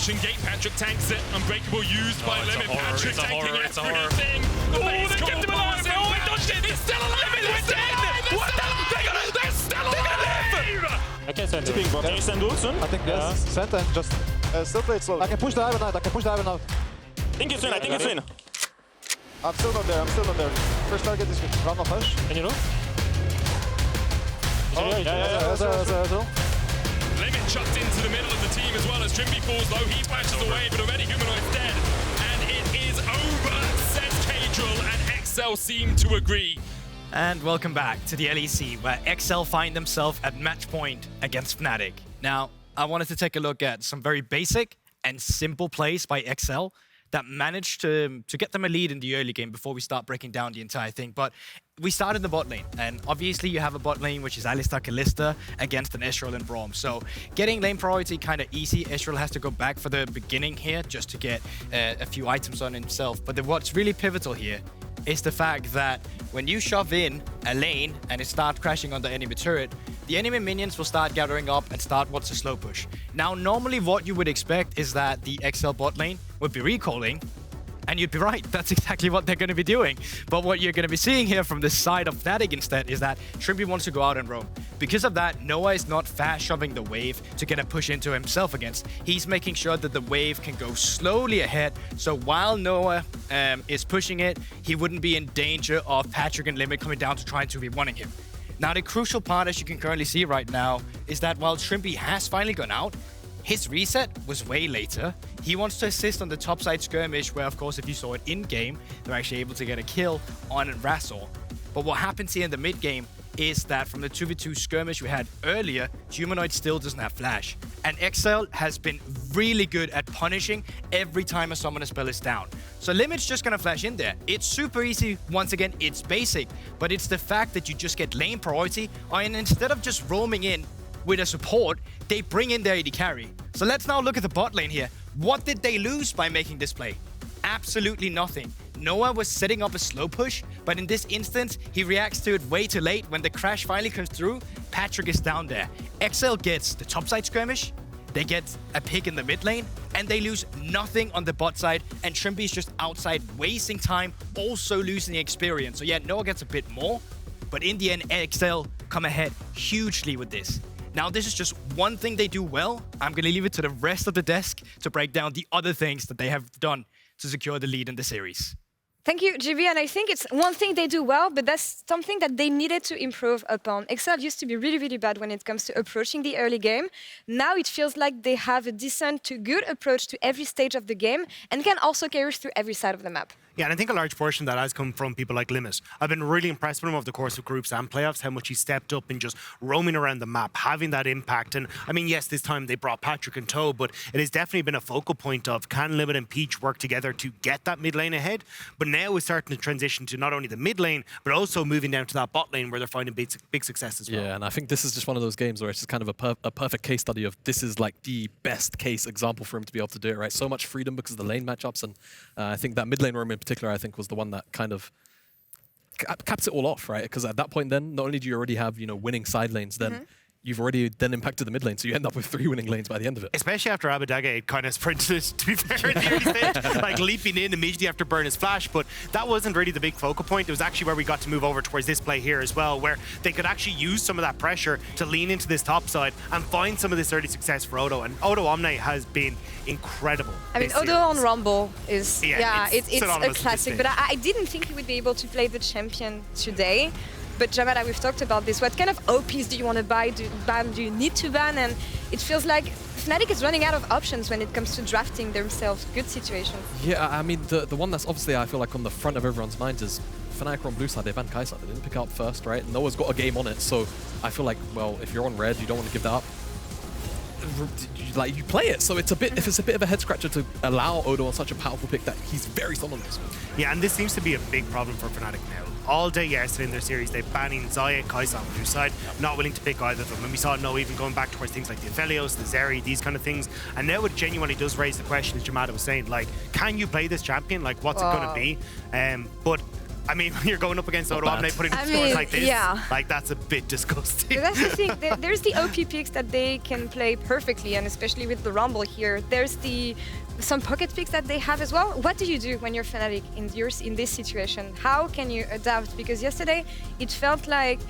Ocean Gate, Patrik tanks it. Unbreakable used by Limit. Patrik taking everything. Oh, they kept him alive. Oh, he dodged it. He's still alive. He's dead. What the? They're still alive. Okay, so tipping bot. Can you send ult soon? I think yes. Send and just still play it slow. I can push the Iron out. I can push the Iron out. I think it's win. I think it's win. I'm still not there. I'm still not there. First target is run off push. Can you know? Oh, yeah. Limit chucked into the middle of the team as well as Trymbi falls low. He flashes away, but already Humanoid's dead. And it is over, says Caedrel, and EXCEL seem to agree. And welcome back to the LEC, where EXCEL find themselves at match point against Fnatic. Now, I wanted to take a look at some very basic and simple plays by EXCEL that managed to get them a lead in the early game before we start breaking down the entire thing. But we started the bot lane, and obviously you have a bot lane which is Alistar Kalista against an Ezreal and Braum. So getting lane priority kind of easy. Ezreal has to go back for the beginning here just to get a few items on himself. But what's really pivotal here is the fact that when you shove in a lane and it starts crashing on the enemy turret, the enemy minions will start gathering up and start what's a slow push. Now, normally what you would expect is that the EXCEL bot lane would be recalling, and you'd be right, that's exactly what they're going to be doing. But what you're going to be seeing here from the side of Fnatic instead is that Trymbi wants to go out and roam. Because of that, Noah is not fast shoving the wave to get a push into himself against. He's making sure that the wave can go slowly ahead, so while Noah is pushing it, he wouldn't be in danger of Patrik and Limit coming down to try to be one-ing him. Now, the crucial part, as you can currently see right now, is that while Trymbi has finally gone out, his reset was way later. He wants to assist on the topside skirmish, where, of course, if you saw it in-game, they're actually able to get a kill on Razork. But what happens here in the mid-game is that from the 2v2 skirmish we had earlier, Humanoid still doesn't have flash. And EXCEL has been really good at punishing every time a summoner spell is down. So Limit's just gonna flash in there. It's super easy. Once again, it's basic, but it's the fact that you just get lane priority, and instead of just roaming in with a support, they bring in their AD carry. So let's now look at the bot lane here. What did they lose by making this play? Absolutely nothing. Noah was setting up a slow push, but in this instance, he reacts to it way too late. When the crash finally comes through, Patrik is down there. EXCEL gets the topside skirmish, they get a pick in the mid lane, and they lose nothing on the bot side, and Trymbi is just outside wasting time, also losing the experience. So yeah, Noah gets a bit more, but in the end, EXCEL come ahead hugely with this. Now, this is just one thing they do well. I'm going to leave it to the rest of the desk to break down the other things that they have done to secure the lead in the series. Thank you, GB, and I think it's one thing they do well, but that's something that they needed to improve upon. EXCEL used to be really, really bad when it comes to approaching the early game. Now it feels like they have a decent to good approach to every stage of the game and can also carry through every side of the map. Yeah, and I think a large portion of that has come from people like Limit. I've been really impressed with him over the course of groups and playoffs, how much he stepped up in just roaming around the map, having that impact. And I mean, yes, this time they brought Patrik in tow, but it has definitely been a focal point of can Limit and Peach work together to get that mid lane ahead? But now we're starting to transition to not only the mid lane, but also moving down to that bot lane where they're finding big success as well. Yeah, and I think this is just one of those games where it's just kind of a perfect case study of this is like the best case example for him to be able to do it, right? So much freedom because of the lane matchups, and I think that mid lane roam in particular, I think, was the one that kind of caps it all off, right? Because at that point then, not only do you already have, you know, winning side lanes, then you've already then impacted the mid lane, so you end up with 3 winning lanes by the end of it. Especially after Abbedagge kind of sprinted, to be fair, in the early stage, like leaping in immediately after burn his flash, but that wasn't really the big focal point. It was actually where we got to move over towards this play here as well, where they could actually use some of that pressure to lean into this top side and find some of this early success for Odo, and Odoamne has been incredible. I mean, Odo on Rumble is, it's a classic, but I didn't think he would be able to play the champion today. But Jamada, we've talked about this. What kind of OPs do you want to buy? Do you need to ban? And it feels like Fnatic is running out of options when it comes to drafting themselves good situations. Yeah, I mean, the one that's obviously, I feel like, on the front of everyone's minds is Fnatic on blue side. They banned Kai'Sa. They didn't pick up first, right? Noah's got a game on it. So I feel like, well, if you're on red, you don't want to give that up. Like, you play it, so it's a bit. If it's a bit of a head scratcher to allow Odo on such a powerful pick that he's very solid on this one. Yeah, and this seems to be a big problem for Fnatic now. All day yesterday in their series, they're banning Xayah, Kai'Sa on blue side, not willing to pick either of them. And we saw No even going back towards things like the Aphelios, the Zeri, these kind of things. And now it genuinely does raise the question, as Jamada was saying, like, can you play this champion? Like, what's it going to be? But I mean, when you're going up against Odoamne, putting up scores like this, like that's a bit disgusting. But that's the thing. There's the OP picks that they can play perfectly, and especially with the Rumble here. There's some pocket picks that they have as well. What do you do when you're Fnatic in this situation? How can you adapt? Because yesterday it felt like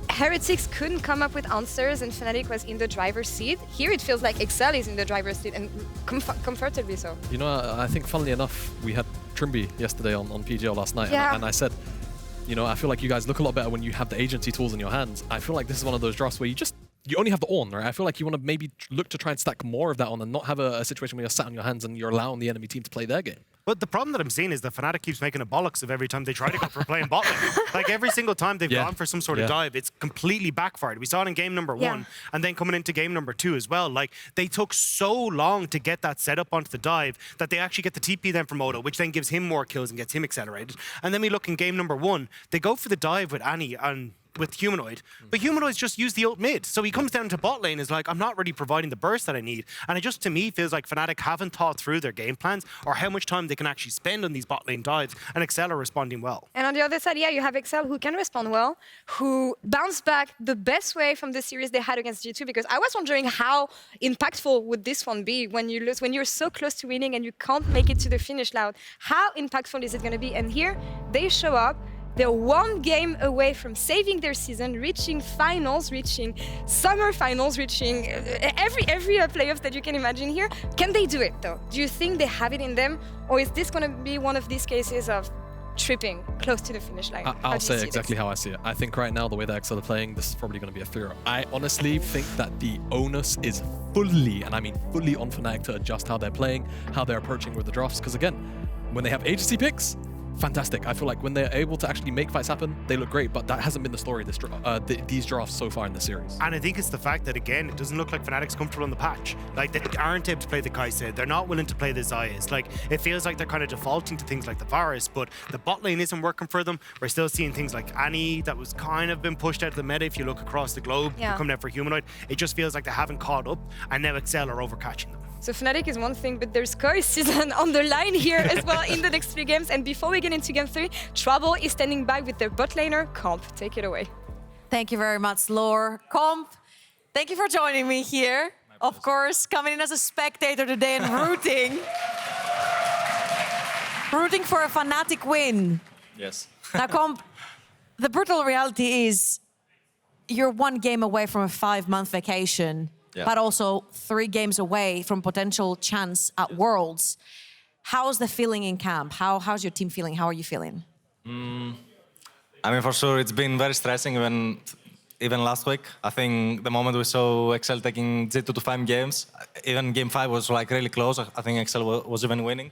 Heretics couldn't come up with answers and Fnatic was in the driver's seat. Here it feels like EXCEL is in the driver's seat, and comfortably so. You know, I think funnily enough, we had Trymbi yesterday on PGL last night, and I said, you know, I feel like you guys look a lot better when you have the agency tools in your hands. I feel like this is one of those drafts where you only have the Ornn, right? I feel like you want to maybe look to try and stack more of that on and not have a situation where you're sat on your hands and you're allowing the enemy team to play their game. But the problem that I'm seeing is that Fnatic keeps making a bollocks of every time they try to go for playing bot lane. Like every single time they've gone for some sort of dive, it's completely backfired. We saw it in game number 1 and then coming into game number 2 as well. Like they took so long to get that set up onto the dive that they actually get the TP then from Odo, which then gives him more kills and gets him accelerated. And then we look in game number 1, they go for the dive with Annie and with Humanoid, but Humanoid's just used the ult mid. So he comes down to bot lane, is like, I'm not really providing the burst that I need. And it just, to me, feels like Fnatic haven't thought through their game plans or how much time they can actually spend on these bot lane dives, and EXCEL are responding well. And on the other side, you have EXCEL who can respond well, who bounced back the best way from the series they had against G2, because I was wondering how impactful would this one be when you lose, when you're so close to winning and you can't make it to the finish line. How impactful is it going to be? And here, they show up. They're one game away from saving their season, reaching finals, reaching summer finals, reaching every playoffs that you can imagine here. Can they do it, though? Do you think they have it in them? Or is this going to be one of these cases of tripping close to the finish line? I'll say exactly how I see it. I think right now, the way that EXCEL are playing, this is probably going to be a 3-0. I honestly think that the onus is fully, and I mean fully, on Fnatic to adjust how they're playing, how they're approaching with the drafts. Because again, when they have agency picks, fantastic. I feel like when they're able to actually make fights happen, they look great, but that hasn't been the story these drafts so far in the series. And I think it's the fact that, again, it doesn't look like Fnatic's comfortable on the patch. Like, they aren't able to play the Caedrel. They're not willing to play the Zayas. Like, it feels like they're kind of defaulting to things like the Varus, but the bot lane isn't working for them. We're still seeing things like Annie that was kind of been pushed out of the meta if you look across the globe, coming out for Humanoid. It just feels like they haven't caught up, and now EXCEL are overcatching them. So Fnatic is one thing, but there's Koi season on the line here as well in the next 3 games. And before we get into game 3, Trouble is standing by with their bot laner, Comp. Take it away. Thank you very much, Laure. Comp, thank you for joining me here. Of course, coming in as a spectator today and rooting. Rooting for a Fnatic win. Yes. Now, Comp, the brutal reality is you're 1 game away from a 5-month vacation. Yeah. But also 3 games away from potential chance at Worlds. How's the feeling in camp? How's your team feeling? How are you feeling? I mean, for sure, it's been very stressing even last week. I think the moment we saw EXCEL taking G2 to 5 games, even game 5 was like really close. I think EXCEL was even winning.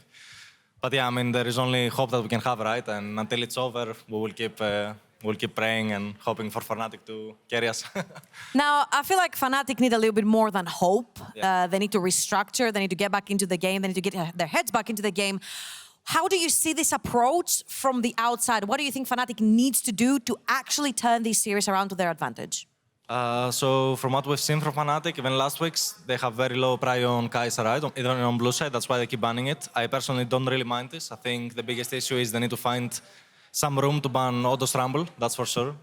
But yeah, I mean, there is only hope that we can have, right? And until it's over, we'll keep praying and hoping for Fnatic to carry us. Now, I feel like Fnatic need a little bit more than hope. They need to restructure, they need to get back into the game, they need to get their heads back into the game. How do you see this approach from the outside? What do you think Fnatic needs to do to actually turn this series around to their advantage? So from what we've seen from Fnatic, even last week's, they have very low prio on Kai'Sa, right? Even on blue side, that's why they keep banning it. I personally don't really mind this. I think the biggest issue is they need to find some room to ban Odo's Rumble, that's for sure.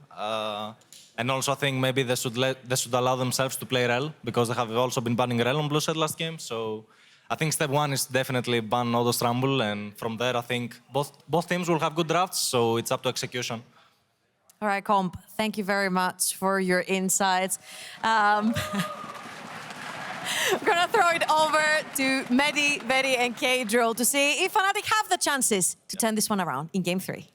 And also I think maybe they should allow themselves to play Rell, because they have also been banning Rell on blue side last game. So I think step 1 is definitely ban Odo's Rumble, and from there I think both teams will have good drafts, so it's up to execution. All right, Comp, thank you very much for your insights. I'm gonna throw it over to Medi, Vedi, and Caedrel to see if Fnatic have the chances to turn this one around in game 3.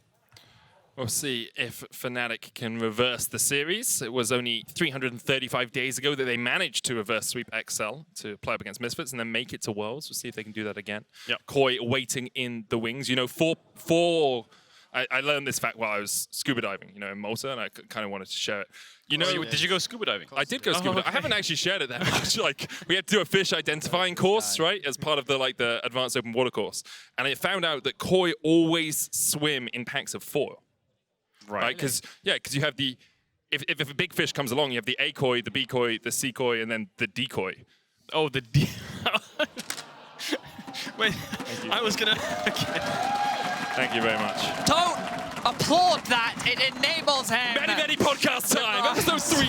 We'll see if Fnatic can reverse the series. It was only 335 days ago that they managed to reverse sweep EXCEL to play up against Misfits and then make it to Worlds. We'll see if they can do that again. Yep. Koi waiting in the wings. You know, I learned this fact while I was scuba diving, you know, in Malta, and I kind of wanted to share it. You know, did you go scuba diving? I did go scuba diving. I haven't actually shared it that much. Like, we had to do a fish identifying course, right, as part of the advanced open water course. And I found out that Koi always swim in packs of 4. Right? Because you have the if a big fish comes along, you have the A koi, the B koi, the C koi, and then the decoy. Oh, the Wait, I was gonna. Thank you very much. Don't applaud that. It enables him. Very podcast time, episode 3.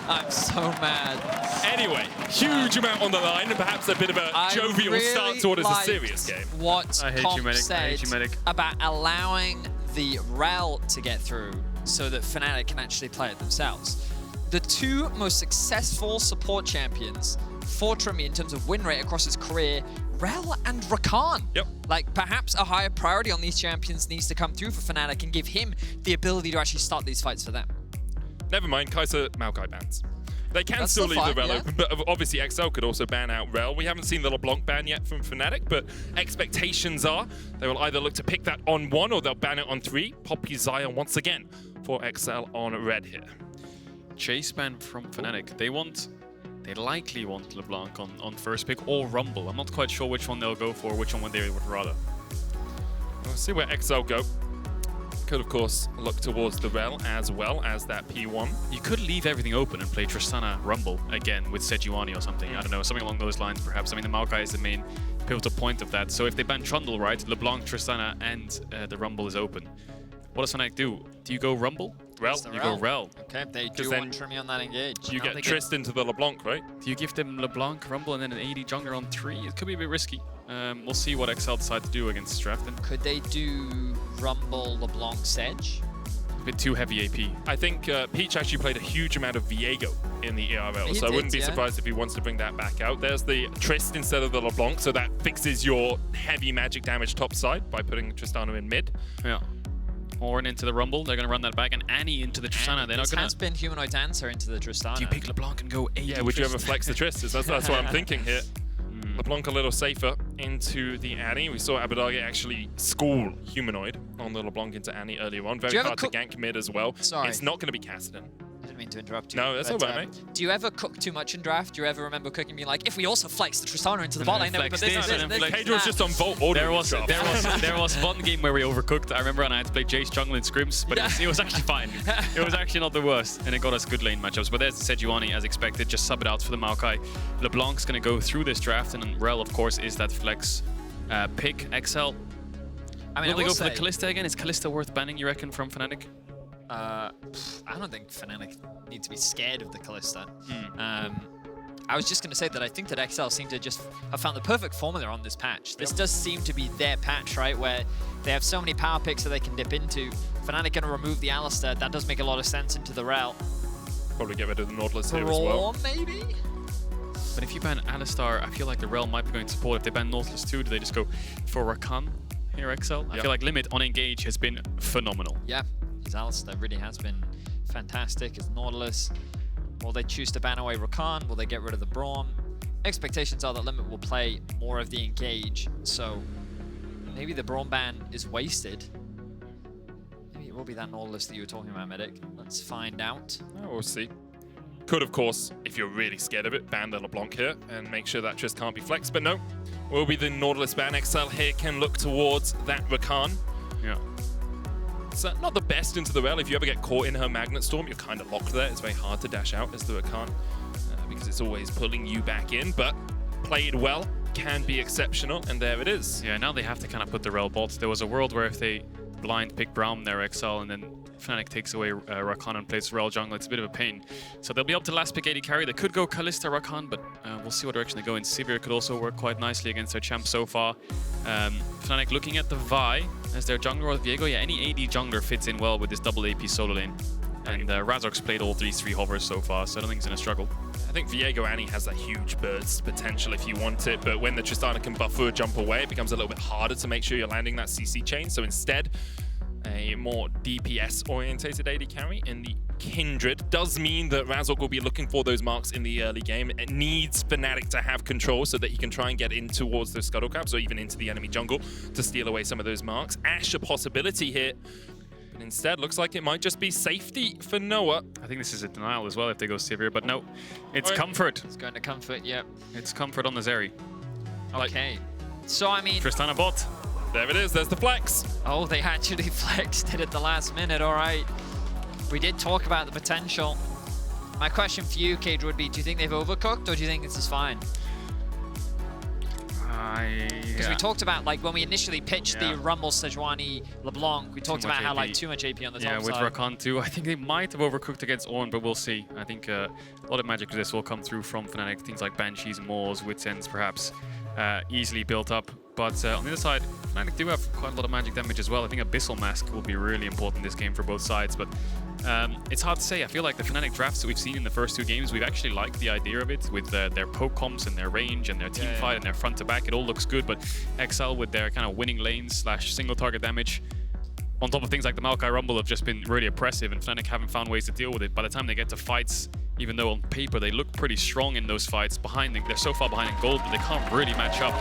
I'm so mad. Anyway, huge amount on the line, and perhaps a bit of a jovial start to what is a serious game. What Comp said about allowing the Rell to get through so that Fnatic can actually play it themselves. The two most successful support champions for Trymbi in terms of win rate across his career, Rell and Rakan. Yep. Like, perhaps a higher priority on these champions needs to come through for Fnatic and give him the ability to actually start these fights for them. Never mind, Kai'Sa Maokai bans. They can still leave the Rell open, but obviously EXCEL could also ban out Rell. We haven't seen the LeBlanc ban yet from Fnatic, but expectations are they will either look to pick that on 1 or they'll ban it on 3. Poppy Xayah once again for EXCEL on red here. Chase ban from Fnatic. They likely want LeBlanc on first pick or Rumble. I'm not quite sure which one they'll go for, which one they would rather. We'll see where EXCEL go. Could, of course, look towards the Rell as well as that P1. You could leave everything open and play Tristana Rumble again with Sejuani or something. I don't know, something along those lines, perhaps. I mean, the Maokai is the main pivotal point of that. So if they ban Trundle, right, LeBlanc, Tristana, and the Rumble is open. What does Fnatic do? Do you go Rumble? Rell. You go Rell. Okay, they do want Trymbi on that engage. You get Trist into the LeBlanc, right? Do you give them LeBlanc, Rumble, and then an AD jungler on 3? It could be a bit risky. We'll see what EXCEL decide to do against Drafton. Could they do Rumble, LeBlanc, Sedge? A bit too heavy AP. I think Peach actually played a huge amount of Viego in the ERL, so I wouldn't be surprised if he wants to bring that back out. There's the Trist instead of the LeBlanc, so that fixes your heavy magic damage top side by putting Tristana in mid. Yeah. Ornn into the Rumble, they're going to run that back, and Annie into the Tristana. They're not going to... has been Humanoid answer into the Tristana. Do you pick LeBlanc and go AD? Yeah, would you ever flex the Trist? That's what I'm thinking here. LeBlanc a little safer into the Annie. We saw Abbedagge actually school Humanoid on the LeBlanc into Annie earlier on. Very hard to gank mid as well. Sorry. It's not going to be Caedrel. I didn't mean to interrupt you. No, that's all right, mate. Do you ever cook too much in draft? Do you ever remember cooking being like, if we also flex the Tristana into the bot lane, then we put this. Caedrel's just on Vault order. There was one game where we overcooked. I remember, and I had to play Jace jungle in scrims, but it was actually fine. It was actually not the worst, and it got us good lane matchups. But there's the Sejuani as expected, just sub it out for the Maokai. LeBlanc's going to go through this draft, and Rell, of course, is that flex pick. EXCEL. I mean, will they go for the Kalista again? Is Kalista worth banning, you reckon, from Fnatic? I don't think Fnatic need to be scared of the Kalista. I was just going to say that I think that EXCEL seem to just have found the perfect formula on this patch. This does seem to be their patch, right? Where they have so many power picks that they can dip into. Fnatic going to remove the Alistar. That does make a lot of sense into the Rell. Probably get rid of the Nautilus here as well. Maybe? But if you ban Alistar, I feel like the Rell might be going to support. If they ban Nautilus too, do they just go for Rakan here, EXCEL? I feel like Limit on Engage has been phenomenal. Yeah, his Alistar really has been fantastic. His Nautilus. Will they choose to ban away Rakan? Will they get rid of the Braum? Expectations are that Limit will play more of the Engage, so maybe the Braum ban is wasted. Maybe it will be that Nautilus that you were talking about, Medic. Let's find out. Oh, we'll see. Could, of course, if you're really scared of it, ban the LeBlanc here and make sure that just can't be flexed, but no. Will be the Nautilus ban. EXCEL here can look towards that Rakan. Yeah. It's not the best into the Rell. If you ever get caught in her Magnet Storm, you're kind of locked there. It's very hard to dash out as the Rakan because it's always pulling you back in, but played well, can be exceptional, and there it is. Yeah, now they have to kind of put the Rell bots. There was a world where if they blind pick Braum there, EXCEL, and then Fnatic takes away Rakan and plays Rell jungle, it's a bit of a pain. So they'll be able to last pick AD carry. They could go Kalista Rakan, but we'll see what direction they go in. Sivir could also work quite nicely against their champ so far. Fnatic looking at the Vi as their jungler with Viego. Yeah, any AD jungler fits in well with this double AP solo lane. And Razork's played all these 3 hovers so far, so I don't think he's going to struggle. I think Viego Annie has that huge burst potential if you want it, but when the Tristana can buffer a jump away, it becomes a little bit harder to make sure you're landing that CC chain. So instead, a more DPS-orientated AD carry in the Kindred does mean that Razork will be looking for those marks in the early game. It needs Fnatic to have control so that he can try and get in towards those scuttle caps or even into the enemy jungle to steal away some of those marks. Ashe a possibility here, but instead looks like it might just be safety for Noah. I think this is a denial as well if they go Sivir, but no, it's Comfort. It's going to Comfort, yep. It's Comfort on the Zeri. Okay, so I mean... Tristana bot. There it is, there's the flex. Oh, they actually flexed it at the last minute, all right. We did talk about the potential. My question for you, Caedrel, would be, do you think they've overcooked or do you think this is fine? I Because we talked about, like, when we initially pitched the Rumble, Sejuani, LeBlanc, we talked about how, like, too much AP on the top side. Yeah, with Rakan too. I think they might have overcooked against Ornn, but we'll see. I think a lot of magic resist will come through from Fnatic. Things like Banshees, Maws, Wits Ends, perhaps easily built up. But on the other side, Fnatic do have quite a lot of magic damage as well. I think Abyssal Mask will be really important in this game for both sides. But it's hard to say. I feel like the Fnatic drafts that we've seen in the first 2 games, we've actually liked the idea of it with their poke comps and their range and their team fight and their front to back. It all looks good, but EXCEL with their kind of winning lanes / single target damage, on top of things like the Maokai Rumble, have just been really oppressive, and Fnatic haven't found ways to deal with it. By the time they get to fights, even though on paper they look pretty strong in those fights, they're so far behind in gold, but they can't really match up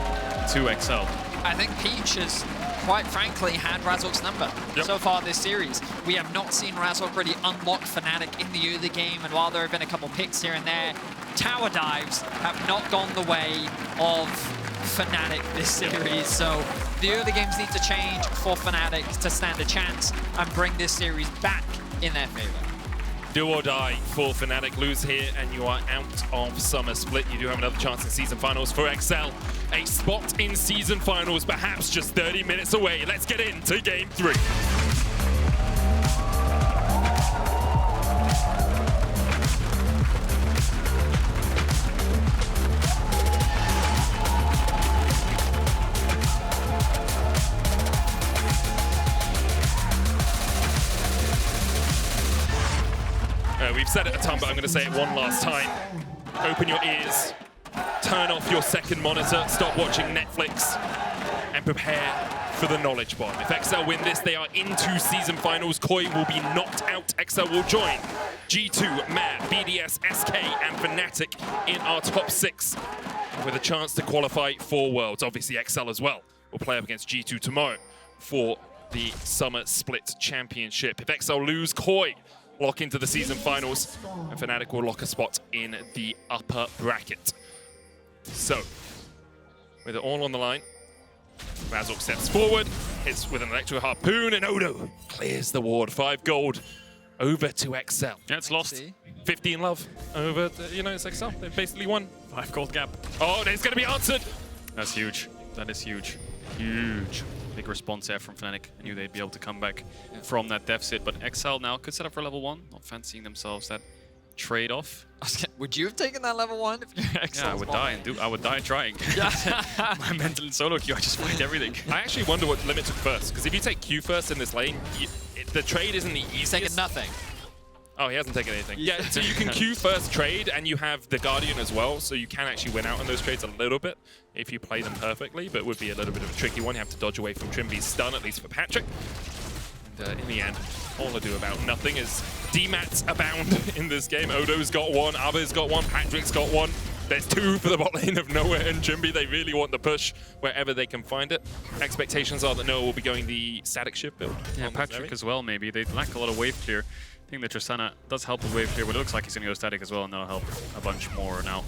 to EXCEL. I think Peach has, quite frankly, had Razork's number so far this series. We have not seen Razork really unlock Fnatic in the early game, and while there have been a couple picks here and there, tower dives have not gone the way of Fnatic this series. So the early games need to change for Fnatic to stand a chance and bring this series back in their favor. Do or die for Fnatic. Lose here and you are out of Summer Split. You do have another chance in season finals for EXCEL. A spot in season finals, perhaps just 30 minutes away. Let's get into game 3. We've said it a ton, but I'm going to say it one last time. Open your ears, turn off your second monitor, stop watching Netflix, and prepare for the knowledge bomb. If EXCEL win this, they are into season finals. Koi will be knocked out. EXCEL will join G2, MAD, BDS, SK, and Fnatic in our top 6, with a chance to qualify for Worlds. Obviously, EXCEL as well will play up against G2 tomorrow for the Summer Split Championship. If EXCEL lose, Koi lock into the season finals, and Fnatic will lock a spot in the upper bracket. So, with it all on the line, Razork steps forward, hits with an Electro Harpoon, and Odo clears the ward. 5 gold over to EXCEL. Yeah, it's lost. 15 love over, it's EXCEL. They've basically won. 5 gold gap. Oh, it's going to be answered. That's huge. That is huge. Huge. Big response there from Fnatic. I knew they'd be able to come back from that deficit, but EXCEL now could set up for level 1. Not fancying themselves that trade-off. Would you have taken that level 1 if you're EXCEL? Yeah, I would die trying. My mental in solo queue, I just fight everything. I actually wonder what Limit took first, because if you take Q first in this lane, the trade isn't the easiest. He's taken nothing. Oh, he hasn't taken anything. Yeah, so you can Q first trade, and you have the Guardian as well, so you can actually win out on those trades a little bit if you play them perfectly, but would be a little bit of a tricky one. You have to dodge away from Trymbi's stun, at least for Patrik. And in the end, all ado about nothing as D-mats abound in this game. Odo's got 1, Abba's got 1, Patrik's got 1. There's 2 for the bot lane of Noah and Trymbi. They really want the push wherever they can find it. Expectations are that Noah will be going the static shift build. Yeah, Patrik as well, maybe. They lack a lot of wave clear. I think that Tristana does help with wave clear, but it looks like he's going to go static as well, and that'll help a bunch more now.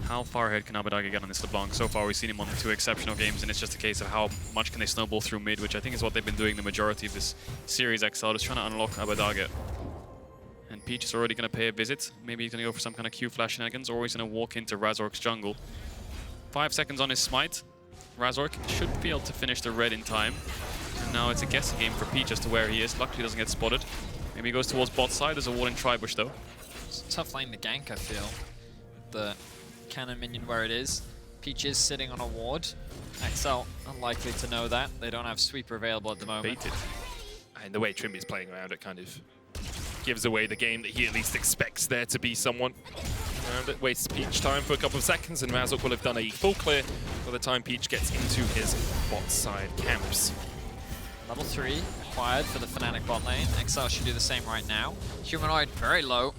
How far ahead can Abbedagge get on this LeBlanc? So far, we've seen him on 2 exceptional games, and it's just a case of how much can they snowball through mid, which I think is what they've been doing the majority of this series. EXCEL just trying to unlock Abbedagge. And Peach is already going to pay a visit. Maybe he's going to go for some kind of Q flash shenanigans, or he's going to walk into Razork's jungle. 5 seconds on his smite. Razork should be able to finish the red in time. And now it's a guessing game for Peach as to where he is. Luckily, he doesn't get spotted. Maybe he goes towards bot side. There's a wall in Tribush, though. It's a tough lane to gank, I feel. The cannon minion where it is. Peach is sitting on a ward. EXCEL unlikely to know that. They don't have sweeper available at the moment. Baited. And the way Trymbi's playing around it kind of gives away the game that he at least expects there to be someone around it. Wastes Peach time for a couple of seconds, and Razork will have done a full clear by the time Peach gets into his bot side camps. Level 3 acquired for the Fnatic bot lane. EXCEL should do the same right now. Humanoid very low.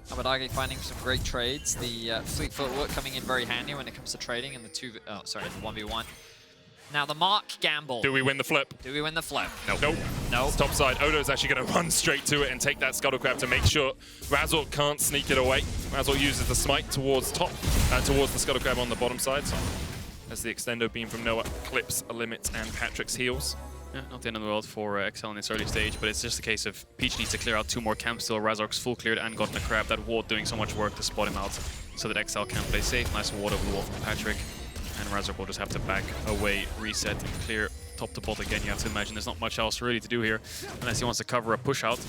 Abbedagge finding some great trades. The fleet footwork coming in very handy when it comes to trading in the 1v1. Now the Mark gamble. Do we win the flip? Do we win the flip? Nope. Nope. No. Top side. Odo's actually going to run straight to it and take that Scuttle Crab to make sure Razork can't sneak it away. Razork uses the smite towards top, towards the Scuttle Crab on the bottom side. So as the extendo beam from Noah clips a limit and Patrick's heals. Yeah, not the end of the world for EXCEL in this early stage, but it's just a case of Peach needs to clear out 2 more camps still. Razork's full cleared and gotten a crab. That ward doing so much work to spot him out so that EXCEL can play safe. Nice ward over the wall from Patrik. And Razork will just have to back away, reset, and clear top to bot again. You have to imagine there's not much else really to do here, unless he wants to cover a push out.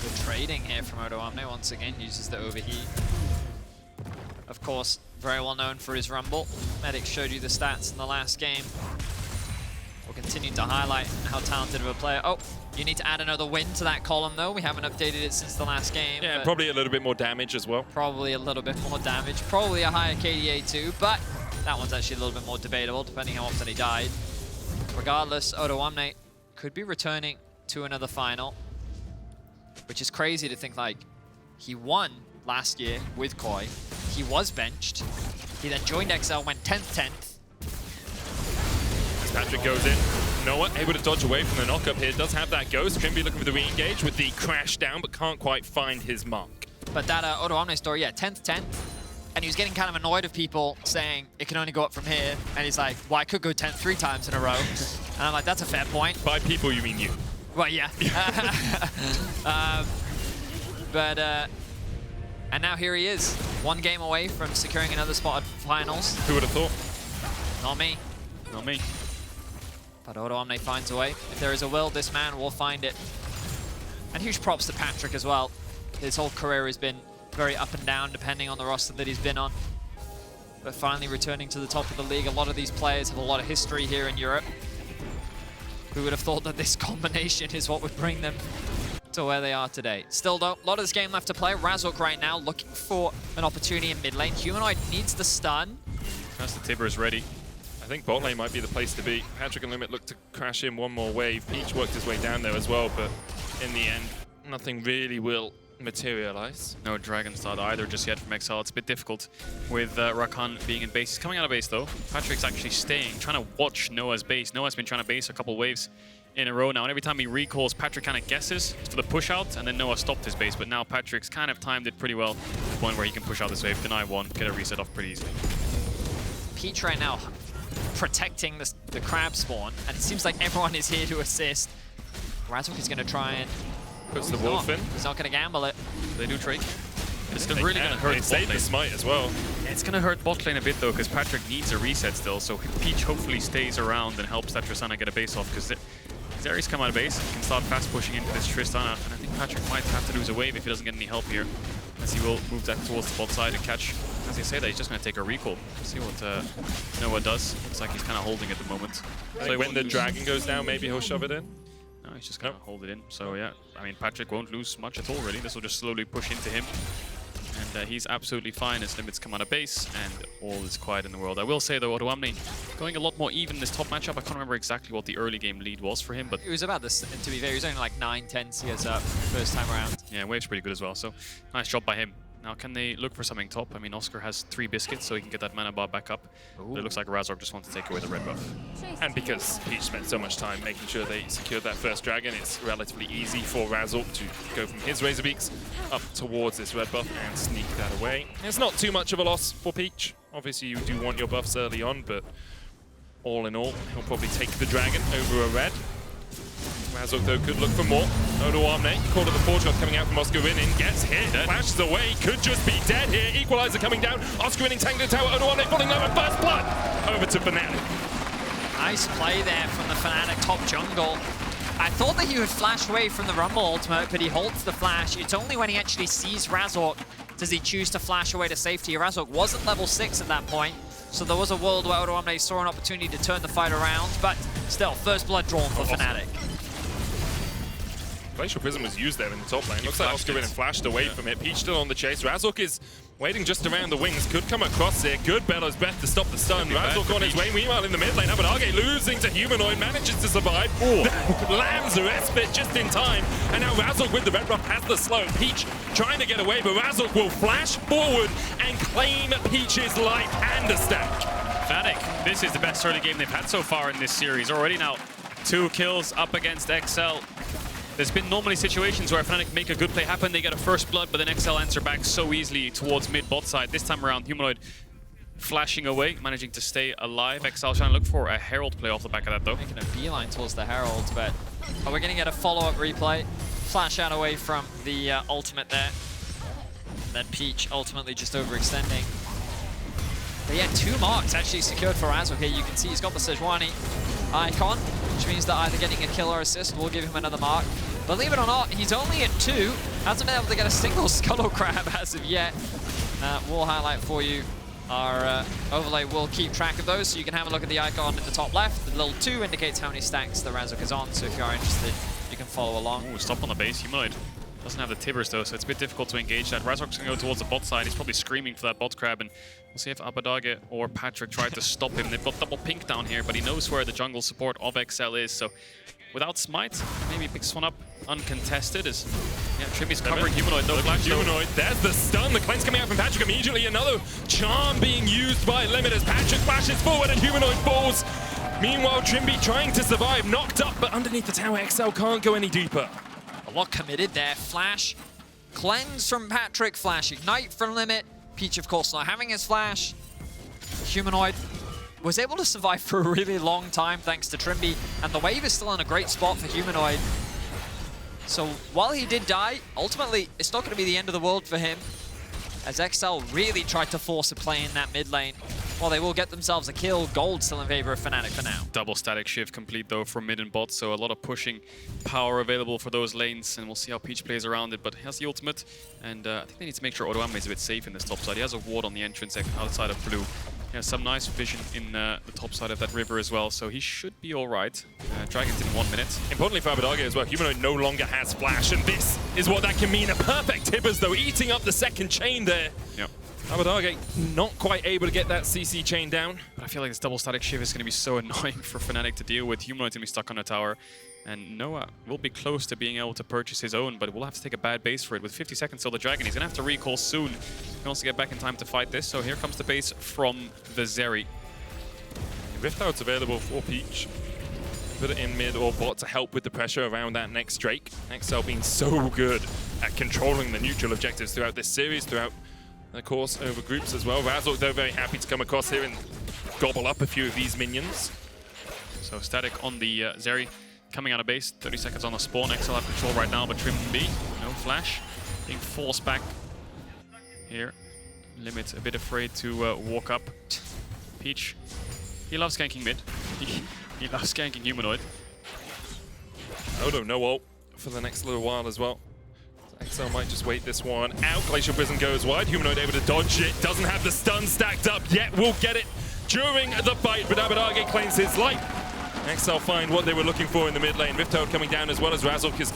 Good trading here from Odoamne. Once again, uses the overheat. Of course, very well known for his Rumble. Medic showed you the stats in the last game. We'll continue to highlight how talented of a player. Oh, you need to add another win to that column, though. We haven't updated it since the last game. Yeah, probably a little bit more damage as well. Probably a little bit more damage. Probably a higher KDA too, but that one's actually a little bit more debatable, depending how often he died. Regardless, Odoamne could be returning to another final, which is crazy to think, like, he won last year with Koi. He was benched. He then joined EXCEL, went 10th. As Patrik goes in, Noah able to dodge away from the knockup here. Does have that ghost. Trymbi looking for the re-engage with the crash down, but can't quite find his mark. But that Odoamne story, yeah, 10th. And he was getting kind of annoyed of people saying it can only go up from here. And he's like, well, I could go 10th 3 times in a row. And I'm like, that's a fair point. By people, you mean you? Well, yeah. And now here he is, 1 game away from securing another spot at finals. Who would have thought? Not me. Not me. But Odoamne finds a way. If there is a will, this man will find it. And huge props to Patrik as well. His whole career has been very up and down depending on the roster that he's been on. But finally returning to the top of the league. A lot of these players have a lot of history here in Europe. Who would have thought that this combination is what would bring them to where they are today. Still though, a lot of this game left to play. Razork right now looking for an opportunity in mid lane. Humanoid needs the stun. That's the Tibber is ready. I think bot lane might be the place to be. Patrik and Limit look to crash in one more wave. Peach worked his way down there as well, but in the end, nothing really will materialize. No Dragon start either just yet from EXCEL. It's a bit difficult with Rakan being in base. He's coming out of base though. Patrik's actually staying, trying to watch Noah's base. Noah's been trying to base a couple waves in a row now, and every time he recalls, Patrik kind of guesses for the push out, and then Noah stopped his base, but now Patrick's kind of timed it pretty well to the point where he can push out this wave, deny one, get a reset off pretty easily. Peach right now protecting the crab spawn, and it seems like everyone is here to assist. Razork is going to try and... Puts the wolf in. He's not going to gamble it. They do trade. It's really going to hurt They save the smite as well. Yeah, it's going to hurt bot lane a bit though, because Patrik needs a reset still, so Peach hopefully stays around and helps that Tristana get a base off, because Zeri's come out of base, he can start fast pushing into this Tristana, and I think Patrik might have to lose a wave if he doesn't get any help here, as he will move that towards the bot side and catch. As they say that, he's just going to take a recall. See what Noah does. Looks like he's kind of holding at the moment. So when the dragon goes down, maybe he'll shove it in? No, he's just going to hold it in. So yeah, I mean, Patrik won't lose much at all, really. This will just slowly push into him. And he's absolutely fine as Limits come out of base, and all is quiet in the world. I will say, though, Odoamne going a lot more even this top matchup. I can't remember exactly what the early game lead was for him, but... It was about this, to be fair, he was only like 9-10 CS up first time around. Yeah, wave's pretty good as well, so nice job by him. Now, can they look for something top? I mean, Oscar has 3 biscuits, so he can get that mana bar back up. But it looks like Razork just wants to take away the red buff. And because Peach spent so much time making sure they secured that first dragon, it's relatively easy for Razork to go from his Razor Beaks up towards this red buff and sneak that away. It's not too much of a loss for Peach. Obviously, you do want your buffs early on, but all in all, he'll probably take the dragon over a red. Razork, though, could look for more. Odoamne, called at the 4 shot coming out from Oscarinin, gets hit, flashes away, could just be dead here. Equalizer coming down, Oscarinin tanking the tower, Odoamne falling low, and first blood over to Fnatic. Nice play there from the Fnatic top jungle. I thought that he would flash away from the Rumble ultimate, but he halts the flash. It's only when he actually sees Razork does he choose to flash away to safety. Razork wasn't level 6 at that point, so there was a world where Odoamne saw an opportunity to turn the fight around, but still, first blood drawn for Fnatic. Glacial Prism was used there in the top lane. Looks like Oscarinin flashed away from it. Peach still on the chase. Razork is waiting just around the wings. Could come across here. Good Bellow's breath to stop the stun. Razork on his way. Meanwhile, in the mid lane, Abbedagge losing to Humanoid. Manages to survive. Lands a respite just in time. And now Razork with the red buff has the slow. Peach trying to get away, but Razork will flash forward and claim Peach's life and a stack. Fnatic, this is the best early game they've had so far in this series. Already now 2 kills up against EXCEL. There's been normally situations where Fnatic make a good play happen, they get a first blood, but then EXCEL answer back so easily towards mid-bot side. This time around, Humanoid flashing away, managing to stay alive. EXCEL trying to look for a Herald play off the back of that, though. Making a beeline towards the Herald, but we're going to get a follow-up replay. Flash out away from the ultimate there. And then Peach ultimately just overextending. But yeah, 2 marks actually secured for Razork here. You can see he's got the Sejuani icon, which means that either getting a kill or assist will give him another mark. Believe it or not, he's only at 2. Hasn't been able to get a single Scuttle Crab as of yet. We'll highlight for you. Our overlay will keep track of those, so you can have a look at the icon in the top left. The little 2 indicates how many stacks the Razork is on, so if you are interested, you can follow along. Ooh, stop on the base. Humanoid doesn't have the Tibbers though, so it's a bit difficult to engage that. Razork's gonna go towards the bot side. He's probably screaming for that bot crab, and we'll see if Abbedagge or Patrik try to stop him. They've got double pink down here, but he knows where the jungle support of EXCEL is, so without smite, maybe he picks one up uncontested as Trymbi's covering Humanoid. No flash. Humanoid, there's the stun. The cleanse coming out from Patrik immediately. Another charm being used by Limit as Patrik flashes forward and Humanoid falls. Meanwhile, Trymbi trying to survive, knocked up, but underneath the tower, EXCEL can't go any deeper. A lot committed there. Flash, cleanse from Patrik, flash ignite from Limit. Peach, of course, not having his flash. Humanoid was able to survive for a really long time thanks to Trymbi, and the wave is still in a great spot for Humanoid. So while he did die, ultimately it's not going to be the end of the world for him, as EXCEL really tried to force a play in that mid lane. Well, they will get themselves a kill. Gold still in favor of Fnatic for now. Double static shift complete though from mid and bot, so a lot of pushing power available for those lanes, and we'll see how Peach plays around it, but he has the ultimate, and I think they need to make sure Odoamne is a bit safe in this top side. He has a ward on the entrance outside of blue. He has some nice vision in the top side of that river as well, so he should be alright. Dragon's in 1 minute. Importantly for Abbedagge as well, Humanoid no longer has flash, and this is what that can mean. A perfect Tibbers though, eating up the second chain there. Yep. Abbedagge not quite able to get that CC chain down. But I feel like this double static shift is going to be so annoying for Fnatic to deal with. Humanoid's going to be stuck on a tower, and Noah will be close to being able to purchase his own, but we'll have to take a bad base for it. With 50 seconds till the Dragon, he's going to have to recall soon. He can also get back in time to fight this, so here comes the base from the Zeri. Rift Out's available for Peach. Put it in mid or bot to help with the pressure around that next Drake. EXCEL being so good at controlling the neutral objectives throughout this series, throughout the course over groups as well. Razork though very happy to come across here and gobble up a few of these minions. So static on the Zeri coming out of base, 30 seconds on the spawn. EXCEL have control right now, but Trymbi, no flash, being forced back here. Limit a bit afraid to walk up. Peach, he loves ganking mid. He loves ganking Humanoid. Odo, no ult for the next little while as well. EXCEL might just wait this one out. Glacial Prison goes wide. Humanoid able to dodge it. Doesn't have the stun stacked up yet. Will get it during the fight, but Abbedagge claims his life. EXCEL find what they were looking for in the mid lane. Rift coming down as well as Razork is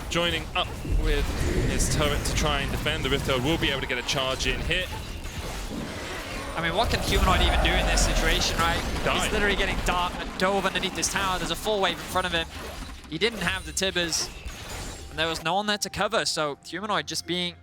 joining up with his turret to try and defend. The Rift will be able to get a charge in here. I mean, what can Humanoid even do in this situation, right? He's literally getting dove underneath this tower. There's a full wave in front of him. He didn't have the Tibbers, and there was no one there to cover, so Humanoid just being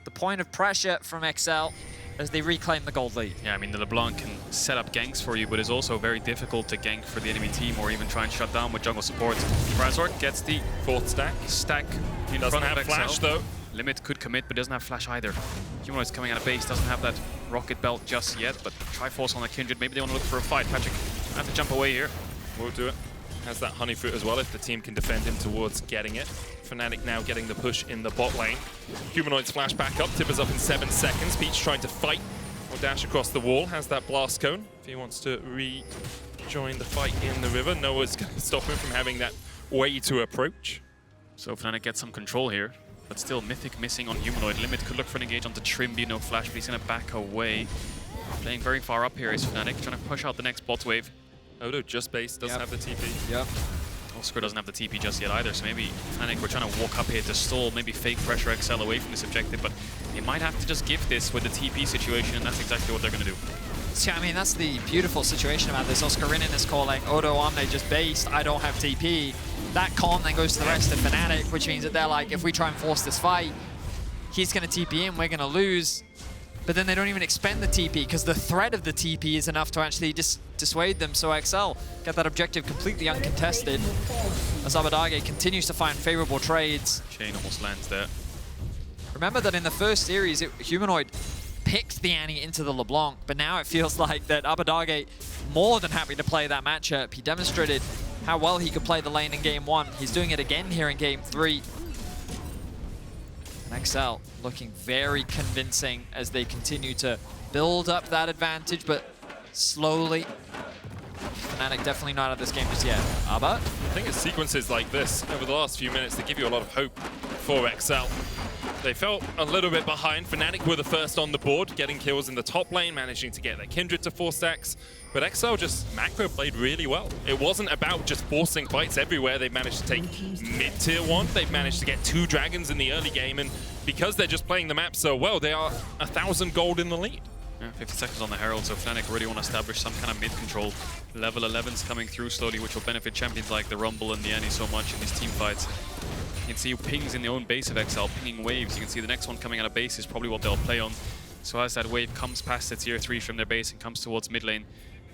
the point of pressure from EXCEL as they reclaim the gold lead. Yeah, I mean, the LeBlanc can set up ganks for you, but it's also very difficult to gank for the enemy team or even try and shut down with jungle support. Razork gets the 4th stack. He doesn't have flash though. Limit could commit, but doesn't have flash either. Humanoid's coming out of base, doesn't have that rocket belt just yet, but Triforce on the Kindred. Maybe they want to look for a fight. Patrik have to jump away here. We'll do it. Has that honey fruit as well if the team can defend him towards getting it. Fnatic now getting the push in the bot lane. Humanoid's flash back up, Tibbers up in 7 seconds. Peach trying to fight or dash across the wall. Has that blast cone if he wants to rejoin the fight in the river. Noah's going to stop him from having that way to approach. So Fnatic gets some control here, but still Mythic missing on Humanoid. Limit could look for an engage onto Trymbi, no flash, but he's going to back away. Playing very far up here is Fnatic, trying to push out the next bot wave. Odo just base, doesn't have the TP. Yep. Oscar doesn't have the TP just yet either, so maybe Fnatic were trying to walk up here to stall, maybe fake pressure EXCEL away from this objective, but they might have to just give this with the TP situation, and that's exactly what they're going to do. See, I mean, that's the beautiful situation about this. Oscarinin is calling Odoamne just based, I don't have TP. That con then goes to the rest of Fnatic, which means that they're like, if we try and force this fight, he's going to TP in, we're going to lose. But then they don't even expend the TP because the threat of the TP is enough to actually dissuade them. So EXCEL get that objective completely uncontested as Abbedagge continues to find favorable trades. Chain almost lands there. Remember that in the first series, Humanoid picked the Annie into the LeBlanc, but now it feels like that Abbedagge more than happy to play that matchup. He demonstrated how well he could play the lane in game 1. He's doing it again here in game 3. And EXCEL looking very convincing as they continue to build up that advantage, but slowly. Fnatic definitely not out of this game just yet. Abba? I think it's sequences like this over the last few minutes that give you a lot of hope for EXCEL. They felt a little bit behind. Fnatic were the first on the board, getting kills in the top lane, managing to get their Kindred to 4 stacks. But EXCEL just macro played really well. It wasn't about just forcing fights everywhere. They managed to take mid-tier 1. They've managed to get 2 dragons in the early game. And because they're just playing the map so well, they are 1,000 gold in the lead. Yeah, 50 seconds on the Herald, so Fnatic really want to establish some kind of mid-control. Level 11's coming through slowly, which will benefit champions like the Rumble and the Annie so much in these team fights. You can see pings in the own base of EXCEL, pinging waves. You can see the next one coming out of base is probably what they'll play on. So as that wave comes past the tier 3 from their base and comes towards mid lane,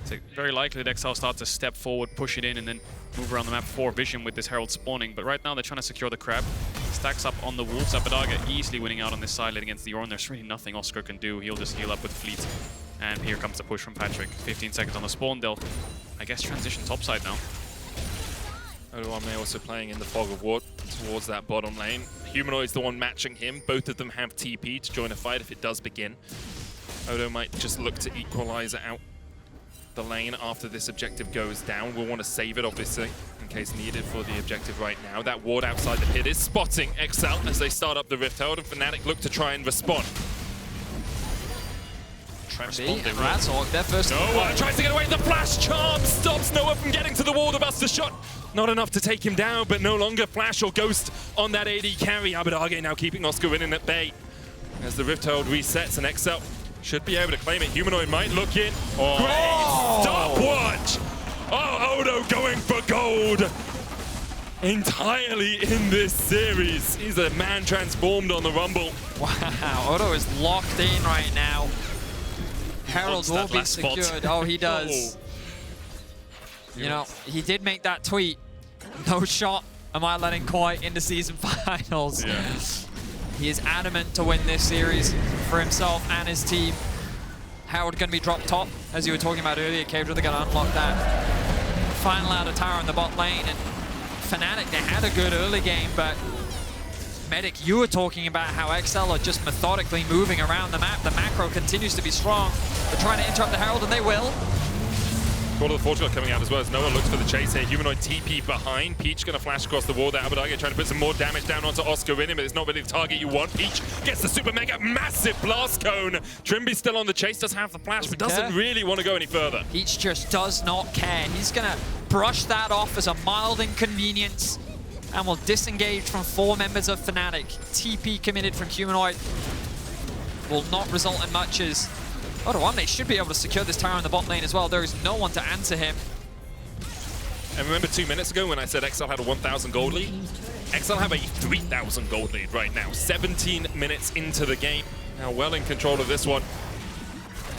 it's very likely that EXCEL starts to step forward, push it in, and then move around the map for vision with this Herald spawning. But right now they're trying to secure the crab. Stacks up on the Wolves. Abbedagge easily winning out on this side lane against the Ornn. There's really nothing Oscar can do. He'll just heal up with Fleet. And here comes the push from Patrik. 15 seconds on the spawn. They'll, I guess, transition topside now. Odoamne also playing in the fog of war towards that bottom lane. Humanoid's the one matching him. Both of them have TP to join a fight if it does begin. Odo might just look to equalize it out the lane after this objective goes down. We'll want to save it, obviously, in case needed for the objective right now. That ward outside the pit is spotting EXCEL as they start up the Rift Herald, and Fnatic look to try and respond. Trymbi and Razork, they're first. Noah tries to get away. The flash charm stops Noah from getting to the wall. The Buster shot, not enough to take him down, but no longer flash or ghost on that AD carry. Abbedagge now keeping Oscarinin at bay as the Rift Herald resets, and EXCEL should be able to claim it. Humanoid might look in. Great stopwatch! Oh, Odo going for gold entirely in this series. He's a man transformed on the Rumble. Wow, Odo is locked in right now. Herald will be secured. Oh, he does. You know, he did make that tweet. No shot am I letting Koi in the season finals. Yeah. He is adamant to win this series for himself and his team. Herald going to be dropped top, as you were talking about earlier. Caedrel, they're going to unlock that final outer tower in the bot lane. And Fnatic, they had a good early game, but Medic, you were talking about how EXCEL are just methodically moving around the map. The macro continues to be strong. They're trying to interrupt the Herald, and they will. Call of the Fortune coming out as well as Noah looks for the chase here. Humanoid TP behind. Peach going to flash across the wall there. Abbedagge trying to put some more damage down onto Oscarinin, but it's not really the target you want. Peach gets the super mega massive blast cone. Trymbi still on the chase, does have the flash, but doesn't really want to go any further. Peach just does not care. He's going to brush that off as a mild inconvenience and will disengage from 4 members of Fnatic. TP committed from Humanoid will not result in much as Odoamne should be able to secure this tower in the bot lane as well. There is no one to answer him. And remember 2 minutes ago when I said EXCEL had a 1,000 gold lead? EXCEL have a 3,000 gold lead right now. 17 minutes into the game. Now well in control of this one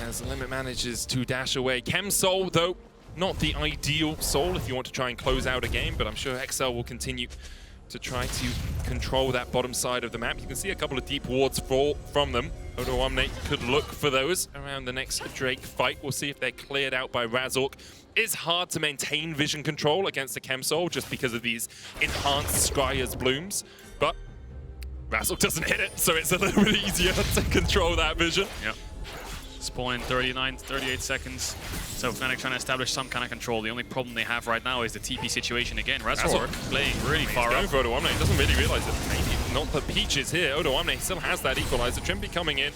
as Limit manages to dash away. Chem Soul, though, not the ideal soul if you want to try and close out a game, but I'm sure EXCEL will continue to try to control that bottom side of the map. You can see a couple of deep wards fall from them. Odoamne could look for those around the next Drake fight. We'll see if they're cleared out by Razork. It's hard to maintain vision control against the Chem Soul just because of these enhanced Scryer's blooms, but Razork doesn't hit it, so it's a little bit easier to control that vision. Yep. Spawn in 38 seconds. So Fnatic trying to establish some kind of control. The only problem they have right now is the TP situation again. Razork playing really far up. For Odoamne. He doesn't really realize it. Maybe not the Peach is here. Odoamne still has that equalizer. Trymbi coming in.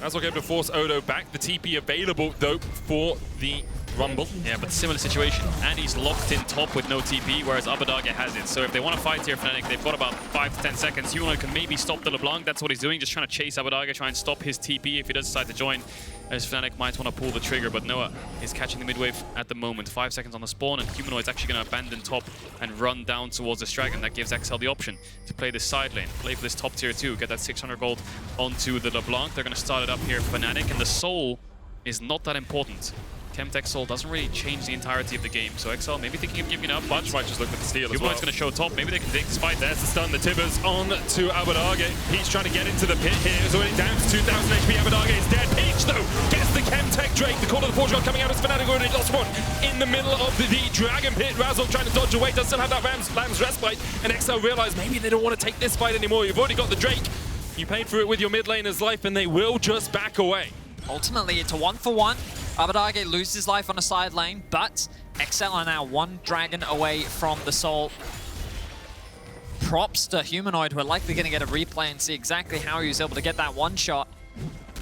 Razork able to force Odo back. The TP available, though, for the Rumble. Yeah, but similar situation. And he's locked in top with no TP, whereas Abbedagge has it. So if they want to fight here, Fnatic, they've got about 5 to 10 seconds. Humanoid can maybe stop the LeBlanc. That's what he's doing, just trying to chase Abbedagge, try and stop his TP if he does decide to join. As Fnatic might want to pull the trigger, but Noah is catching the mid-wave at the moment. 5 seconds on the spawn, and Humanoid's actually going to abandon top and run down towards this dragon. That gives EXCEL the option to play this side lane, play for this top tier 2, get that 600 gold onto the LeBlanc. They're going to start it up here, Fnatic, and the soul is not that important. Chemtech Soul doesn't really change the entirety of the game, so EXCEL maybe thinking of giving up. Bunch might just look for the steal as well. Humanoid's going to show top, maybe they can take this fight. There's the stun, the Tibbers on to Abbedagge. Peach trying to get into the pit here. It's already down to 2,000 HP. Abbedagge is dead. Peach, though, gets the Chemtech Drake. The Call of the Fortune coming out as Fnatic already lost one in the middle of the Dragon Pit. Razork trying to dodge away, does still have that Lamb's Respite, and EXCEL realize maybe they don't want to take this fight anymore. You've already got the Drake. You paid for it with your mid laner's life, and they will just back away. Ultimately, it's a 1-for-1. Abbedagge loses life on a side lane, but EXCEL are now one dragon away from the soul. Props to Humanoid, who are likely going to get a replay and see exactly how he was able to get that one shot.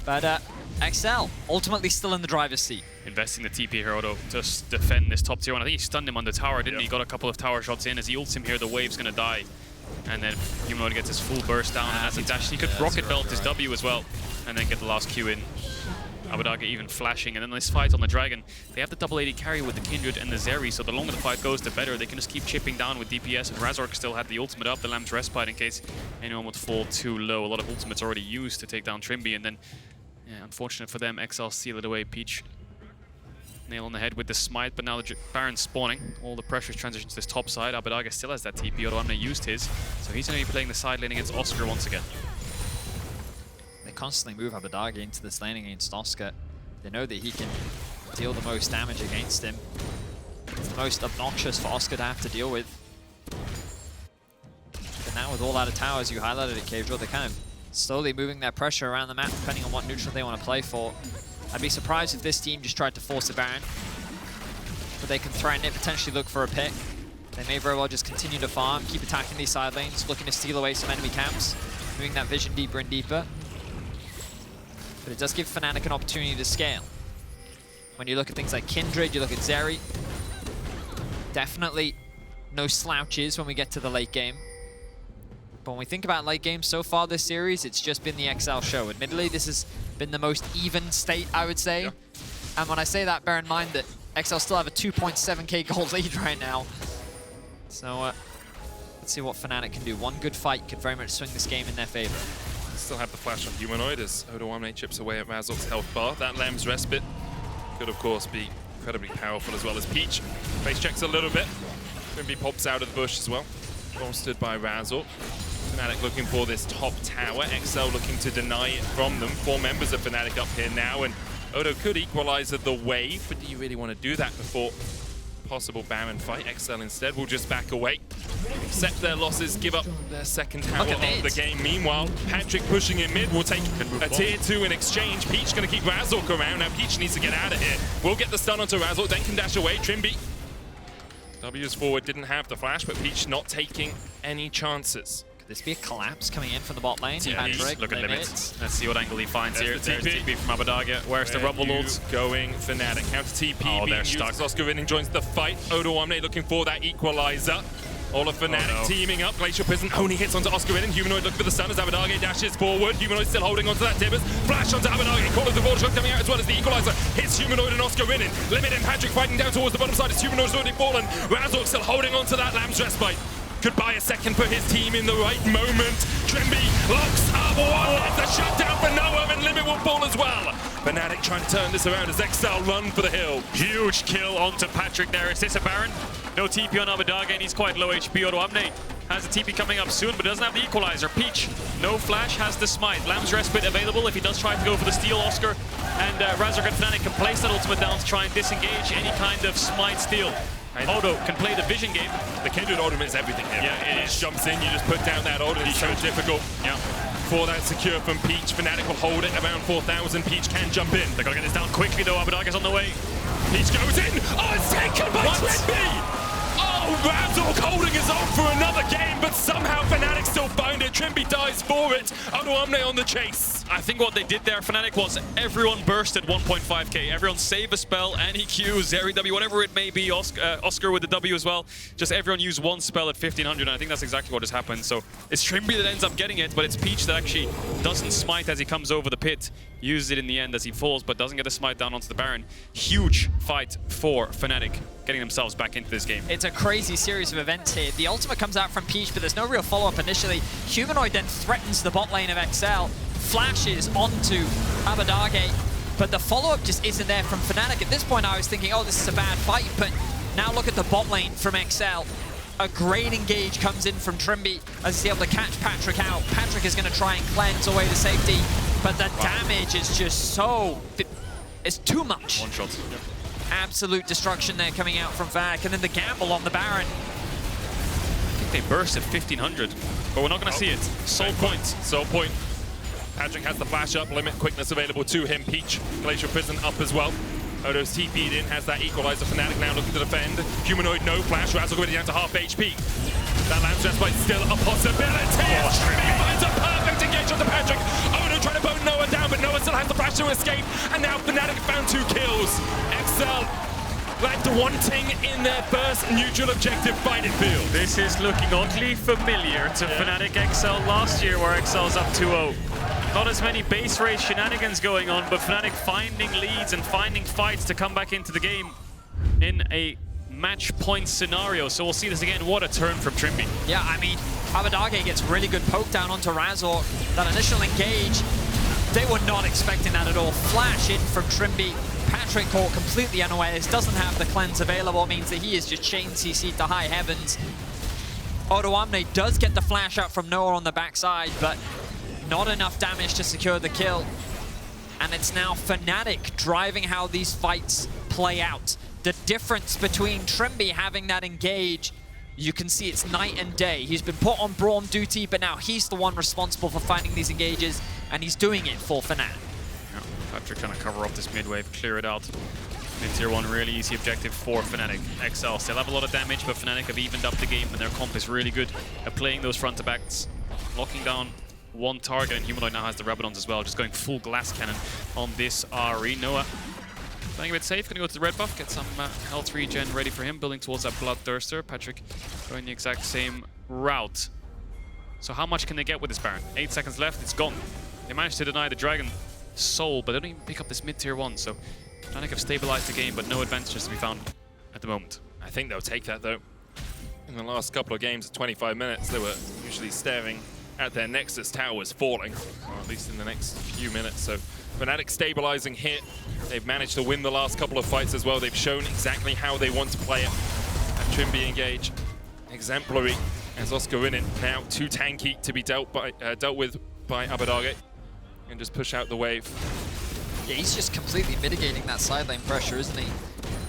But EXCEL ultimately still in the driver's seat. Investing the TP here, Odo, to defend this top tier one. I think he stunned him on the tower, didn't he? He got a couple of tower shots in. As he ults him here, the wave's going to die. And then Humanoid gets his full burst down, and as he dashes, he could rocket belt his W as well, and then get the last Q in. Abbedagge even flashing, and then this fight on the Dragon, they have the double AD carry with the Kindred and the Zeri, so the longer the fight goes, the better. They can just keep chipping down with DPS, and Razork still had the ultimate up, the Lamb's Respite, in case anyone would fall too low. A lot of ultimates already used to take down Trymbi, and then, yeah, unfortunate for them, EXCEL seal it away. Peach nail on the head with the smite, but now the Baron's spawning. All the pressure transitions to this top side. Abbedagge still has that TP. Odoamne used his, so he's going to be playing the side lane against Oscar once again. They constantly move Abbedagge into this lane against Oscar. They know that he can deal the most damage against him. It's the most obnoxious for Oscar to have to deal with. But now with all out of towers, you highlighted it, Caedrel, they're kind of slowly moving their pressure around the map depending on what neutral they want to play for. I'd be surprised if this team just tried to force the Baron. But they can threaten it, potentially look for a pick. They may very well just continue to farm, keep attacking these side lanes, looking to steal away some enemy camps, moving that vision deeper and deeper. But it does give Fnatic an opportunity to scale. When you look at things like Kindred, you look at Zeri, definitely no slouches when we get to the late game. But when we think about late game so far this series, it's just been the EXCEL show. Admittedly, this has been the most even state, I would say. Yeah. And when I say that, bear in mind that EXCEL still have a 2.7k gold lead right now. So let's see what Fnatic can do. One good fight could very much swing this game in their favor. Still have the flash on Humanoid as Odoamne chips away at Razork's health bar. That Lamb's Respite could, of course, be incredibly powerful, as well as Peach. Face checks a little bit. Trymbi pops out of the bush as well. Bolstered by Razork. Fnatic looking for this top tower. EXCEL looking to deny it from them. 4 members of Fnatic up here now, and Odo could equalize the wave, but do you really want to do that before possible Baron fight? EXCEL instead will just back away, accept their losses, give up their second tower of the game. Meanwhile, Patrik pushing in mid will take a tier 2 in exchange. Peach going to keep Razork around. Now Peach needs to get out of here. We'll get the stun onto Razork, then can dash away. Trymbi. W's forward didn't have the flash, but Peach not taking any chances. Could this be a collapse coming in from the bot lane? Patrik, look at limits. Let's see what angle he finds here. There's TP from Abbedagge. Where's the Rumble Lords? Going Fnatic. Counter TP being they're used stuck. as Oscarinin joins the fight. Odoamne looking for that equalizer. All of Fnatic teaming up. Glacial Prison only hits onto Oscarinin. Humanoid looking for the stun as Abbedagge dashes forward. Humanoid still holding onto that Tibbers. Flash onto Abbedagge. Call of the Vortex coming out as well as the equalizer. Hits Humanoid and Oscarinin. Limit and Patrik fighting down towards the bottom side as Humanoid's already fallen. Razork still holding onto that Lamb's Respite. Could buy a second for his team in the right moment. Trymbi locks up one. The shutdown for Noah, and Limit will fall as well. Fnatic trying to turn this around as EXCEL run for the hill. Huge kill onto Patrik there. Is this a Baron? No TP on Abbedagge, and he's quite low HP. Odoamne has a TP coming up soon, but doesn't have the equalizer. Peach, no flash, has the smite. Lamb's Respite available if he does try to go for the steal. Oscar and Razork and Fnatic can place that ultimate down to try and disengage any kind of smite steal. Odo can play the vision game. The Kindred ultimate is everything here. Yeah, it is. Jumps in, you just put down that ultimate. It's so difficult. Yeah. For that secure from Peach. Fnatic will hold it around 4,000. Peach can jump in. They're going to get this down quickly though. Abbedagge's on the way. Peach goes in. Oh, it's taken by Trymbi! Oh, Razork holding his own for another game, but somehow Fnatic still find it. Trymbi dies for it. Odoamne on the chase. I think what they did there, Fnatic, was everyone bursted 1.5k. Everyone save a spell, any Q, Zeri W, whatever it may be, Oscar with the W as well. Just everyone use one spell at 1500, and I think that's exactly what has happened. So it's Trymbi that ends up getting it, but it's Peach that actually doesn't smite as he comes over the pit. Uses it in the end as he falls, but doesn't get a smite down onto the Baron. Huge fight for Fnatic, getting themselves back into this game. It's a crazy series of events here. The ultimate comes out from Peach, but there's no real follow-up initially. Humanoid then threatens the bot lane of EXCEL, flashes onto Abbedagge, but the follow-up just isn't there from Fnatic. At this point, I was thinking, oh, this is a bad fight, but now look at the bot lane from EXCEL. A great engage comes in from Trymbi as he's able to catch Patrik out. Patrik is going to try and cleanse away the safety, but the damage is just so... it's too much. One shot. Yep. Absolute destruction there coming out from Fnatic, and then the gamble on the Baron. I think they burst at 1500, but we're not going to see it. Soul point. Soul point. Patrik has the flash up, limit quickness available to him. Peach, Glacial Prison up as well. Odo's TP'd in, has that equalizer. Fnatic now looking to defend. Humanoid, no flash. Razork already down to half HP. That land stress fight still a possibility. Trymbi finds a perfect engage onto Patrik. Odo trying to bone Noah down, but Noah still has the flash to escape. And now Fnatic found 2 kills. EXCEL left wanting in their first neutral objective fight, it feels. This is looking oddly familiar to Fnatic EXCEL last year, where EXCEL's up 2-0. Not as many base race shenanigans going on, but Fnatic finding leads and finding fights to come back into the game in a match point scenario. So we'll see this again. What a turn from Trymbi. Yeah, I mean, Abbedagge gets really good poke down onto Razork. That initial engage, they were not expecting that at all. Flash in from Trymbi. Patrik caught completely unawares, doesn't have the cleanse available, means that he is just chain CC'd to high heavens. Odoamne does get the flash out from Noah on the backside, but not enough damage to secure the kill. And it's now Fnatic driving how these fights play out. The difference between Trymbi having that engage, you can see it's night and day. He's been put on Braum duty, but now he's the one responsible for finding these engages, and he's doing it for Fnatic. Yeah, Patrik trying to cover up this mid wave, clear it out. Mid-tier 1, really easy objective for Fnatic. EXCEL still have a lot of damage, but Fnatic have evened up the game, and their comp is really good at playing those front-to-backs, locking down one target, and Humanoid now has the Rabadons as well, just going full glass cannon on this RE. Noah playing a bit safe, gonna go to the red buff, get some health regen ready for him, building towards that Bloodthirster. Patrik going the exact same route. So how much can they get with this Baron? 8 seconds left, it's gone. They managed to deny the Dragon Soul, but they don't even pick up this mid-tier 1, so Fnatic have stabilized the game, but no advantages to be found at the moment. I think they'll take that, though. In the last couple of games of 25 minutes, they were usually staring at their Nexus towers falling, or at least in the next few minutes. So Fnatic stabilizing here. They've managed to win the last couple of fights as well. They've shown exactly how they want to play it. And Trymbi engage, exemplary, as Oscarinin now too tanky to be dealt with by Abbedagge, and just push out the wave. Yeah, he's just completely mitigating that side lane pressure, isn't he?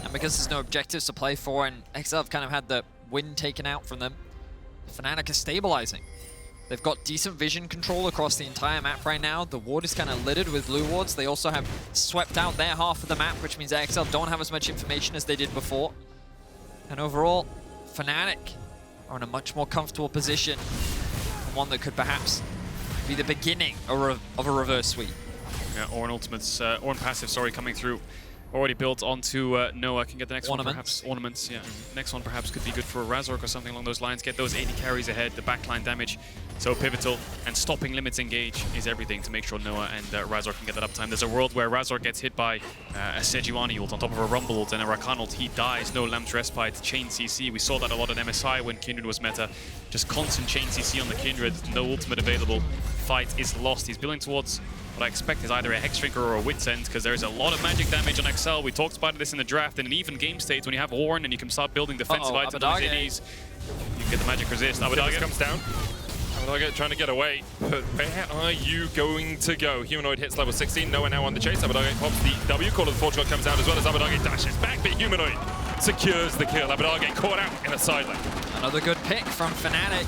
And because there's no objectives to play for, and EXCEL have kind of had the wind taken out from them, Fnatic is stabilizing. They've got decent vision control across the entire map right now. The ward is kind of littered with blue wards. They also have swept out their half of the map, which means EXCEL don't have as much information as they did before. And overall, Fnatic are in a much more comfortable position, one that could perhaps be the beginning of a reverse sweep. Yeah, Ornn ultimates, Ornn passive, sorry, coming through. Already built onto Noah. Can get the next one perhaps. Ornaments, yeah. Next one perhaps could be good for Razork or something along those lines. Get those 80 carries ahead, the backline damage. So pivotal, and stopping limits engage is everything to make sure Noah and Razork can get that uptime. There's a world where Razork gets hit by a Sejuani ult on top of a Rumble ult and a Rakan ult. He dies, no Lamp's Respite, chain CC. We saw that a lot at MSI when Kindred was meta. Just constant chain CC on the Kindred, no ultimate available. Fight is lost. He's building towards what I expect is either a Hexdrinker or a Wit's End, because there's a lot of magic damage on EXCEL. We talked about this in the draft. In an even game state, when you have Ornn and you can start building defensive items on his you can get the magic resist. Abbedagge comes down. Abbedagge trying to get away, but where are you going to go? Humanoid hits level 16. Noah now on the chase. Abbedagge pops the W. Call of the Fortune comes out as well as Abbedagge dashes back, but Humanoid secures the kill. Abbedagge caught out in a side lane. Another good pick from Fnatic.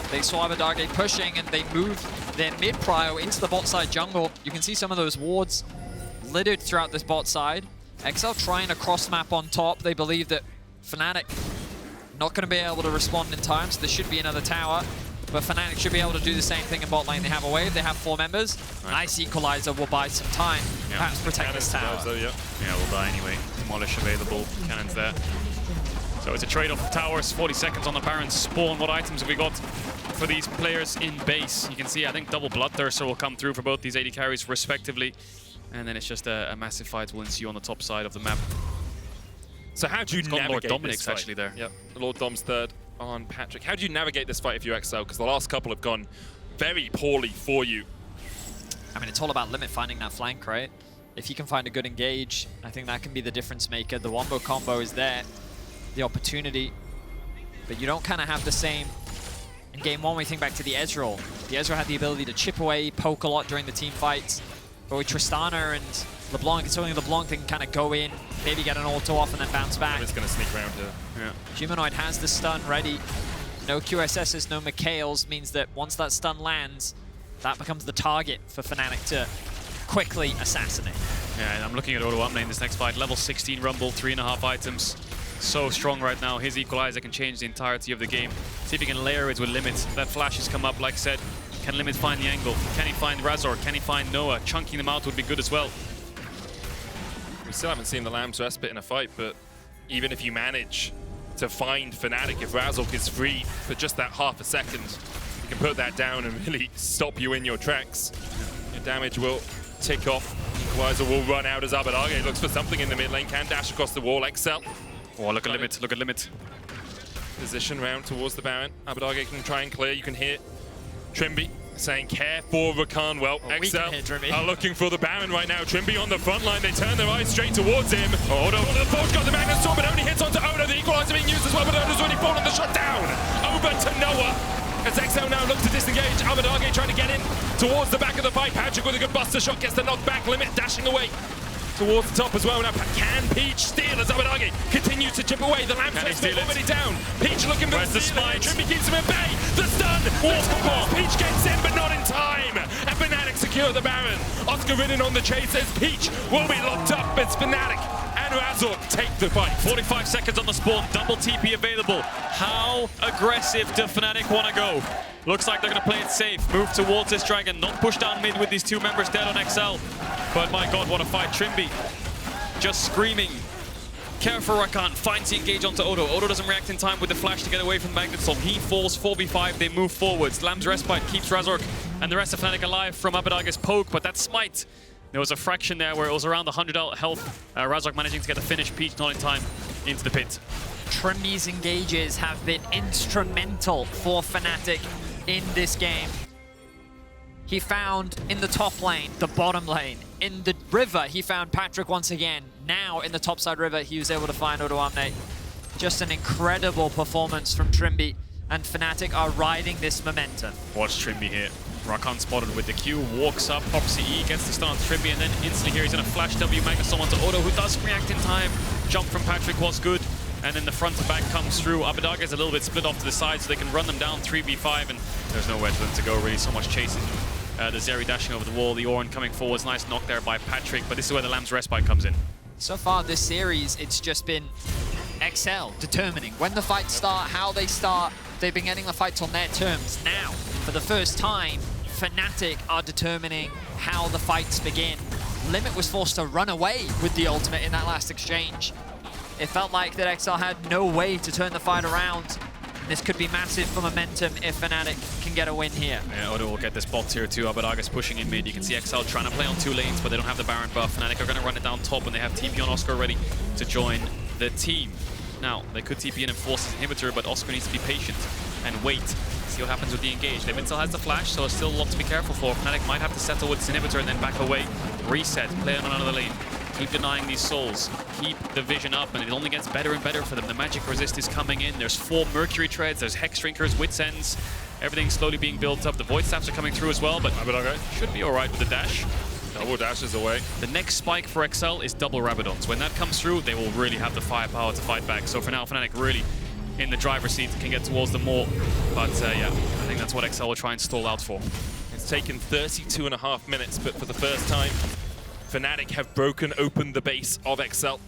They saw Abbedagge pushing and they moved their mid-prio into the bot side jungle. You can see some of those wards littered throughout this bot side. EXCEL trying to cross map on top. They believe that Fnatic not going to be able to respond in time, so there should be another tower. But Fnatic should be able to do the same thing in bot lane. They have a wave, they have 4 members. Nice equalizer will buy some time. Yeah. Perhaps protect this tower. Though, yeah, we'll die anyway. Demolish available, cannons there. So it's a trade-off of towers, 40 seconds on the Baron spawn. What items have we got for these players in base? You can see, I think double Bloodthirster will come through for both these 80 carries respectively. And then it's just a massive fight will ensue on the top side of the map. So how do you navigate Lord Dominic's this fight? actually there. Yep, Lord Dom's third on Patrik. How do you navigate this fight if you EXCEL? Because the last couple have gone very poorly for you. I mean, it's all about limit finding that flank, right? If you can find a good engage, I think that can be the difference maker. The wombo combo is there, the opportunity, but you don't kind of have the same. In game 1, we think back to the Ezreal. The Ezreal had the ability to chip away, poke a lot during the team fights. But with Tristana and LeBlanc, it's only LeBlanc that can kind of go in, maybe get an auto off and then bounce back. It's going to sneak around here. Yeah. Humanoid has the stun ready. No QSSs, no Mikhails, means that once that stun lands, that becomes the target for Fnatic to quickly assassinate. Yeah, and I'm looking at Odoamne in this next fight. Level 16 Rumble, 3.5 items. So strong right now. His equalizer can change the entirety of the game. See if he can layer it with limits. That flash has come up, like I said. Can limit find the angle? Can he find Razork? Can he find Noah? Chunking them out would be good as well. We still haven't seen the Lamb's Respite in a fight, but even if you manage to find Fnatic, if Razork is free for just that half a second, you can put that down and really stop you in your tracks. Your damage will tick off. Equalizer will run out as Abbedagge looks for something in the mid lane, can dash across the wall. EXCEL. Oh, look at limit, look at limit. Position round towards the Baron. Abbedagge can try and clear. You can hear Trymbi saying care for Rakan. Well, EXCEL are looking for the Baron right now. Trymbi on the front line. They turn their eyes straight towards him. Odo, the Forge got the Magnet Storm, but only hits onto Odo. The equalizer being used as well, but Odo's already fallen the shot down. Over to Noah. As EXCEL now look to disengage. Abbedagge trying to get in towards the back of the fight. Patrik with a good buster shot gets the knockback. Limit dashing away towards the top as well. Now can Peach steal as Abbedagge continues to chip away. The Lamb is already down. Peach looking for the spine. Trymbi keeps him at bay. The stun. Peach gets in, but not in time. And Fnatic secure the Baron. Oscarinin on the chase as Peach will be locked up. It's Fnatic and Razork take the fight. 45 seconds on the spawn. Double TP available. How aggressive do Fnatic want to go? Looks like they're going to play it safe. Move towards this dragon. Not push down mid with these two members dead on EXCEL. But my god, what a fight. Trymbi just screaming. Care for Rakan. Finds the engage onto Odo. Odo doesn't react in time with the flash to get away from the Magnet Storm. He falls 4v5. They move forwards. Lamb's Respite keeps Razork and the rest of Fnatic alive from Abbedagge's poke. But that smite, there was a fraction there where it was around 100 health. Razork managing to get the finish. Peach not in time into the pit. Trymbi's engages have been instrumental for Fnatic in this game. He found in the top lane, the bottom lane. In the river, he found Patrik once again. Now in the topside river, he was able to find Odoamne. Just an incredible performance from Trymbi, and Fnatic are riding this momentum. Watch Trymbi here. Rakan spotted with the Q, walks up, pops the E, gets the stun on Trymbi, and then instantly here he's gonna flash W Magnet Storm onto Odo, who does react in time. Jump from Patrik was good. And then the front to back comes through. Abbedagge is a little bit split off to the side, so they can run them down 3v5, and there's nowhere for them to go, really. So much chasing. The Zeri dashing over the wall, the Ornn coming forwards. Nice knock there by Patrik, but this is where the Lamb's Respite comes in. So far this series, it's just been EXCEL determining when the fights start, how they start. They've been getting the fights on their terms. Now, for the first time, Fnatic are determining how the fights begin. Limit was forced to run away with the ultimate in that last exchange. It felt like that EXCEL had no way to turn the fight around. This could be massive for momentum if Fnatic can get a win here. Yeah, Odo will get this bot tier 2. Abbedagge's pushing in mid. You can see EXCEL trying to play on 2 lanes, but they don't have the Baron buff. Fnatic are going to run it down top, and they have TP on Oscar ready to join the team. Now, they could TP in and force his inhibitor, but Oscar needs to be patient and wait. See what happens with the engage. EXCEL has the flash, so it's still a lot to be careful for. Fnatic might have to settle with his inhibitor and then back away. Reset, play on another lane. Keep denying these souls. Keep the vision up, and it only gets better and better for them. The magic resist is coming in. There's 4 Mercury Treads, there's Hex Drinkers, Wit's Ends. Everything's slowly being built up. The Void Staffs are coming through as well, but Abbedagge should be all right with the dash. Double dashes away. The next spike for EXCEL is double Rabadons. When that comes through, they will really have the firepower to fight back. So for now, Fnatic really in the driver's seat, can get towards them more. But yeah, I think that's what EXCEL will try and stall out for. It's taken 32.5 minutes, but for the first time, Fnatic have broken open the base of EXCEL.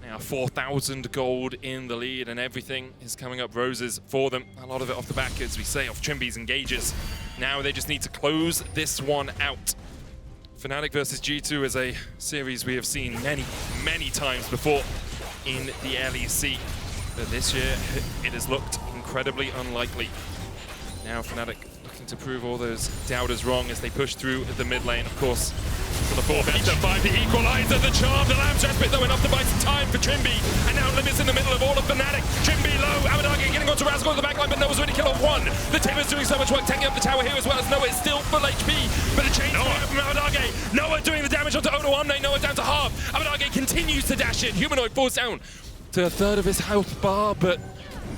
Now 4,000 gold in the lead, and everything is coming up roses for them. A lot of it off the back, as we say, off Trymbi's engages. Now they just need to close this one out. Fnatic versus G2 is a series we have seen many, many times before in the LEC. But this year, it has looked incredibly unlikely. Now Fnatic looking to prove all those doubters wrong as they push through the mid lane, of course. For the 4th to find the equalizer, the charm, the Lamb's Respite though enough to buy some time for Trymbi. And now Limit's in the middle of all of Fnatic. Trymbi low, Abbedagge getting onto Razork in the backline, but Noah's already killed off 1. The Timber's doing so much work, taking up the tower here as well as Noah is still full HP. But a chain from Abbedagge. Noah doing the damage onto Odoamne, Noah down to half. Abbedagge continues to dash in. Humanoid falls down to a third of his health bar, but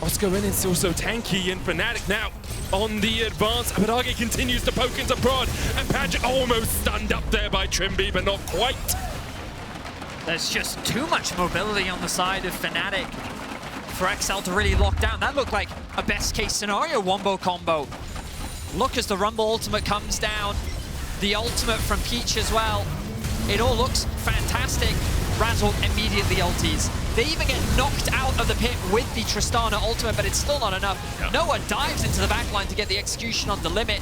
Oscarinin is still so tanky, and Fnatic now on the advance. Abbedagge continues to poke into prod, and Patrik almost stunned up there by Trymbi, but not quite. There's just too much mobility on the side of Fnatic for EXCEL to really lock down. That looked like a best case scenario wombo combo. Look as the Rumble ultimate comes down. The ultimate from Peach as well. It all looks fantastic. Razork immediately ulties. They even get knocked out of the pit with the Tristana ultimate, but it's still not enough. Yeah. Noah dives into the backline to get the execution on the Limit,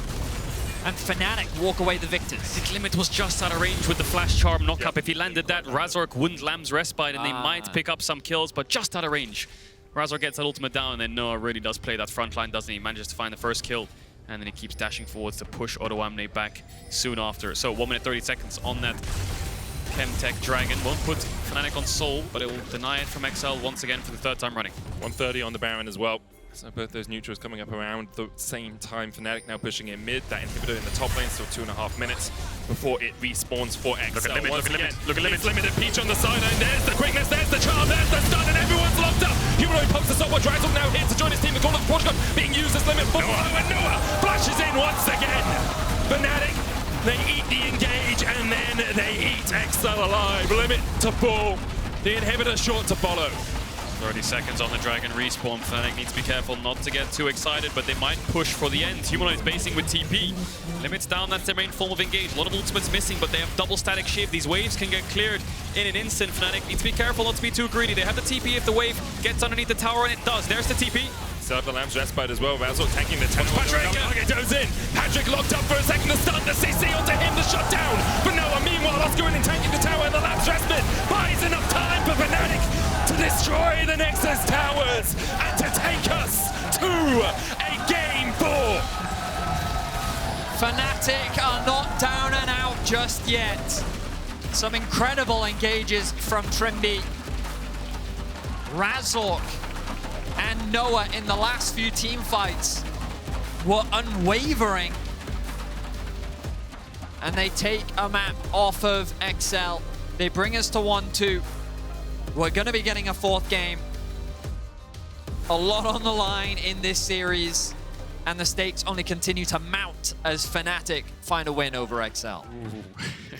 and Fnatic walk away the victors. I think Limit was just out of range with the Flash Charm knock-up. If he landed that, Razork wouldn't Lamb's Respite, and they might pick up some kills, but just out of range. Razork gets that ultimate down, and then Noah really does play that front line, doesn't he? He manages to find the first kill, and then he keeps dashing forwards to push Odoamne back soon after. So 1 minute 30 seconds on that Chemtech Dragon. Won't put Fnatic on Soul, but it will deny it from EXCEL once again for the 3rd time running. 130 on the Baron as well. So both those neutrals coming up around the same time. Fnatic now pushing in mid. That inhibitor in the top lane, still 2.5 minutes before it respawns for EXCEL. Look at Limit, Once look at again, Limit, look at Limit. Limited Peach on the sideline. There's the quickness, there's the charm, there's the stun, and everyone's locked up. Humanoid pumps the stopwatch. Razork now here to join his team. The call of the Portugal being used as Limit for and Noah flashes in once again. Fnatic, they eat the engage and then they eat EXCEL alive. Limit to pull. The inhibitor short to follow. 30 seconds on the Dragon respawn. Fnatic needs to be careful not to get too excited, but they might push for the end. Humanoid's basing with TP. Limits down, that's their main form of engage. A lot of ultimates missing, but they have double static shift. These waves can get cleared in an instant. Fnatic needs to be careful not to be too greedy. They have the TP if the wave gets underneath the tower, and it does. There's the TP. Set up the Lamb's Respite as well. Razork tanking the tower. Patrik goes in. Patrik locked up for a second. The stun, the CC onto him, the shutdown. But Noah, meanwhile, Oscarinin tanking the tower, and the Lamb's Respite buys enough time for Fnatic to destroy the Nexus towers and to take us to a Game 4. Fnatic are not down and out just yet. Some incredible engages from Trymbi. Razork and Noah in the last few team fights were unwavering. And they take a map off of EXCEL. They bring us to 1-2. We're going to be getting a 4th game. A lot on the line in this series, and the stakes only continue to mount as Fnatic find a win over EXCEL.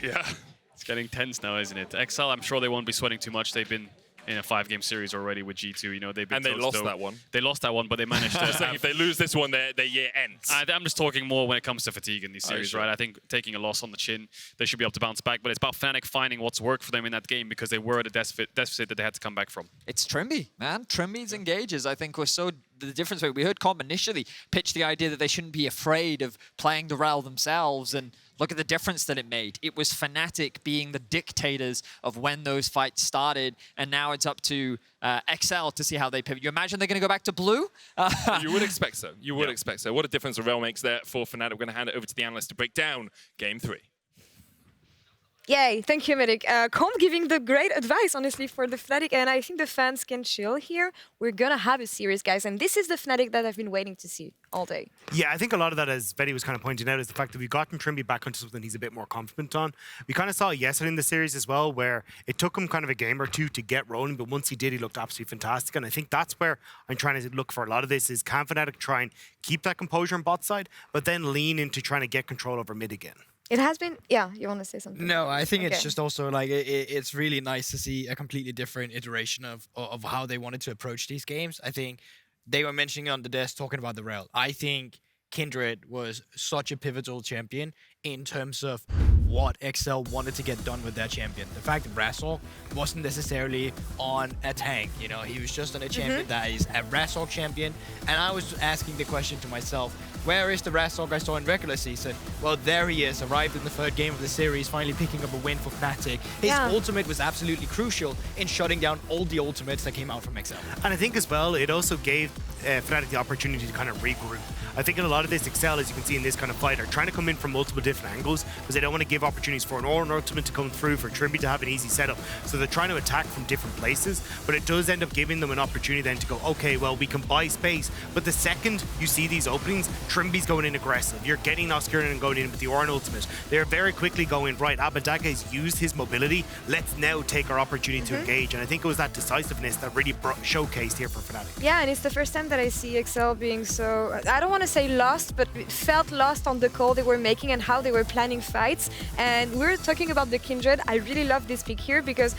Yeah, it's getting tense now, isn't it? EXCEL, I'm sure they won't be sweating too much. They've been in a 5-game series already with G2. You know, they've been and they lost that one. They lost that one, but they managed to. Saying if they lose this one, their year ends. I'm just talking more when it comes to fatigue in these series, right? I think taking a loss on the chin, they should be able to bounce back. But it's about Fnatic finding what's worked for them in that game because they were at a deficit that they had to come back from. It's Trymbi, man. Trymbi's engages, I think, was so the difference. We heard Comp initially pitch the idea that they shouldn't be afraid of playing the Rell themselves, and look at the difference that it made. It was Fnatic being the dictators of when those fights started, and now it's up to EXCEL to see how they pivot. You imagine they're going to go back to blue? You would expect so. You would expect so. What a difference Rell makes there for Fnatic. We're going to hand it over to the analyst to break down Game 3. Yay, thank you, Medic. Comp giving the great advice, honestly, for the Fnatic, and I think the fans can chill here. We're gonna have a series, guys, and this is the Fnatic that I've been waiting to see all day. Yeah, I think a lot of that, as Vedi was kind of pointing out, is the fact that we've gotten Trymbi back onto something he's a bit more confident on. We kind of saw it yesterday in the series as well, where it took him kind of a game or two to get rolling, but once he did, he looked absolutely fantastic. And I think that's where I'm trying to look for a lot of this, is can Fnatic try and keep that composure on bot side, but then lean into trying to get control over mid again. It has been, yeah, you want to say something? No, I think it's just also like, it's really nice to see a completely different iteration of how they wanted to approach these games. I think they were mentioning on the desk, talking about the Rell. I think Kindred was such a pivotal champion in terms of what EXCEL wanted to get done with their champion. The fact that Razork wasn't necessarily on a tank, you know, he was just on a champion that is a Razork champion. And I was asking the question to myself, where is the Razork I saw in regular season? Well, there he is, arrived in the 3rd game of the series, finally picking up a win for Fnatic. His ultimate was absolutely crucial in shutting down all the ultimates that came out from EXCEL. And I think as well, it also gave Fnatic the opportunity to kind of regroup. I think in a lot of this, EXCEL, as you can see in this kind of fight, are trying to come in from multiple different angles because they don't want to give opportunities for an Ornn ultimate to come through, for Trymbi to have an easy setup. So they're trying to attack from different places, but it does end up giving them an opportunity then to go, okay, well, we can buy space. But the second you see these openings, Trymbi's going in aggressive. You're getting Oscarinin and going in with the Ornn ultimate. They're very quickly going, right, Abbedagge has used his mobility. Let's now take our opportunity to engage. And I think it was that decisiveness that really showcased here for Fnatic. Yeah, and it's the first time that I see EXCEL being so, I don't want to say lost, but felt lost on the call they were making and how they were planning fights. And we're talking about the Kindred. I really love this pick here because,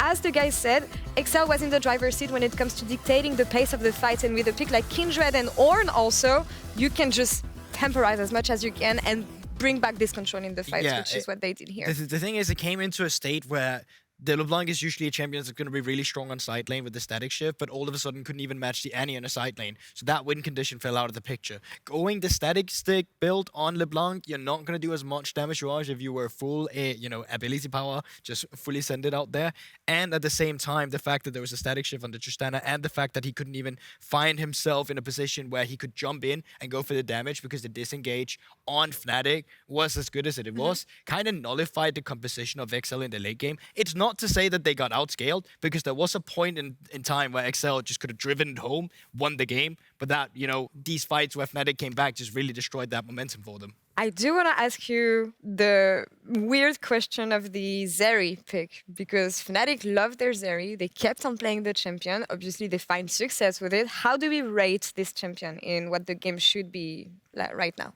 as the guy said, EXCEL was in the driver's seat when it comes to dictating the pace of the fights, and with a pick like Kindred and Ornn also, you can just temporize as much as you can and bring back this control in the fights, which is what they did here. The thing is, it came into a state where the LeBlanc is usually a champion that's going to be really strong on side lane with the static shift, but all of a sudden couldn't even match the Annie on a side lane. So that win condition fell out of the picture. Going the static stick build on LeBlanc, you're not going to do as much damage if you were full, ability power, just fully send it out there. And at the same time, the fact that there was a static shift on the Tristana and the fact that he couldn't even find himself in a position where he could jump in and go for the damage because the disengage on Fnatic was as good as it was, kind of nullified the composition of EXCEL in the late game. It's not to say that they got outscaled, because there was a point in time where EXCEL just could have driven it home, won the game, but that, these fights where Fnatic came back just really destroyed that momentum for them. I do want to ask you the weird question of the Zeri pick, because Fnatic loved their Zeri. They kept on playing the champion. Obviously, they find success with it. How do we rate this champion in what the game should be right now?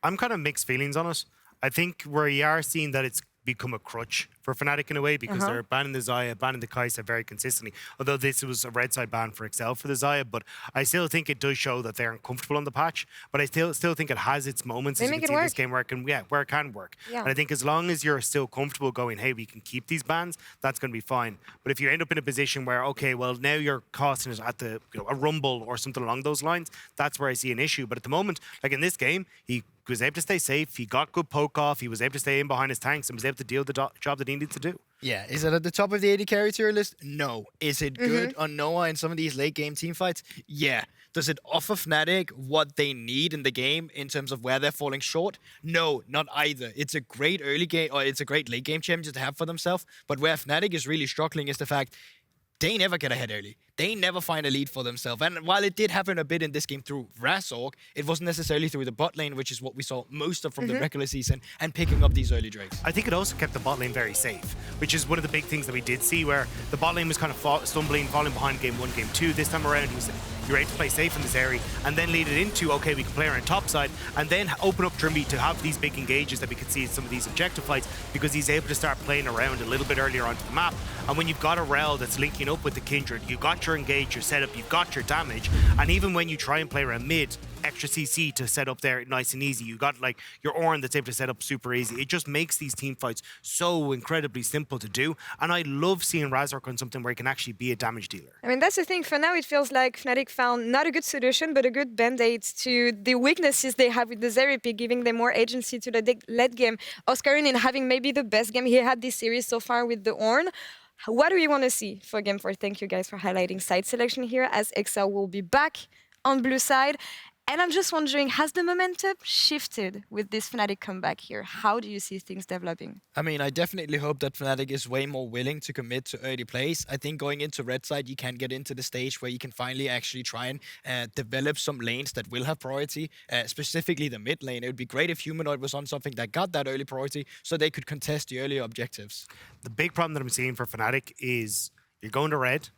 I'm kind of mixed feelings on it. I think we are seeing that it's become a crutch for Fnatic in a way, because they're banning the Xayah, banning the Kai'Sa very consistently. Although this was a red side ban for EXCEL for the Xayah, but I still think it does show that they're uncomfortable on the patch. But I still think it has its moments, as you can see in this game, where it can work. Yeah. And I think as long as you're still comfortable going, hey, we can keep these bans, that's going to be fine. But if you end up in a position where, okay, well, now you're costing it at the a rumble or something along those lines, that's where I see an issue. But at the moment, like in this game, he was able to stay safe, he got good poke off, he was able to stay in behind his tanks and was able to deal the job that he needed to do. Yeah, is it at the top of the AD carry tier list? No. Is it good on Noah in some of these late game team fights? Yeah. Does it offer Fnatic what they need in the game in terms of where they're falling short? No, not either. It's a great early game, or it's a great late game champion to have for themselves, but where Fnatic is really struggling is the fact they never get ahead early. They never find a lead for themselves. And while it did happen a bit in this game through Razork, it wasn't necessarily through the bot lane, which is what we saw most of from the regular season, and picking up these early drakes. I think it also kept the bot lane very safe, which is one of the big things that we did see, where the bot lane was kind of stumbling, falling behind game 1, game 2. This time around, you were able to play safe in this area, and then lead it into, okay, we can play around top side, and then open up Trymbi to have these big engages that we could see in some of these objective fights, because he's able to start playing around a little bit earlier onto the map. And when you've got a Rell that's linking up with the Kindred, you've got your engage, your setup, you've got your damage, and even when you try and play around mid, extra CC to set up there nice and easy, you got like your Ornn that's able to set up super easy. It just makes these team fights so incredibly simple to do, and I love seeing Razork on something where he can actually be a damage dealer. I mean, that's the thing. For now, it feels like Fnatic found not a good solution, but a good band-aid to the weaknesses they have with the Zeri pick, giving them more agency to the late game. Oscarinin having maybe the best game he had this series so far with the Ornn. What do we want to see for Game 4? Thank you guys for highlighting side selection here, as EXCEL will be back on blue side. And I'm just wondering, has the momentum shifted with this Fnatic comeback here? How do you see things developing? I mean, I definitely hope that Fnatic is way more willing to commit to early plays. I think going into red side, you can get into the stage where you can finally actually try and develop some lanes that will have priority, specifically the mid lane. It would be great if Humanoid was on something that got that early priority so they could contest the earlier objectives. The big problem that I'm seeing for Fnatic is you're going to red,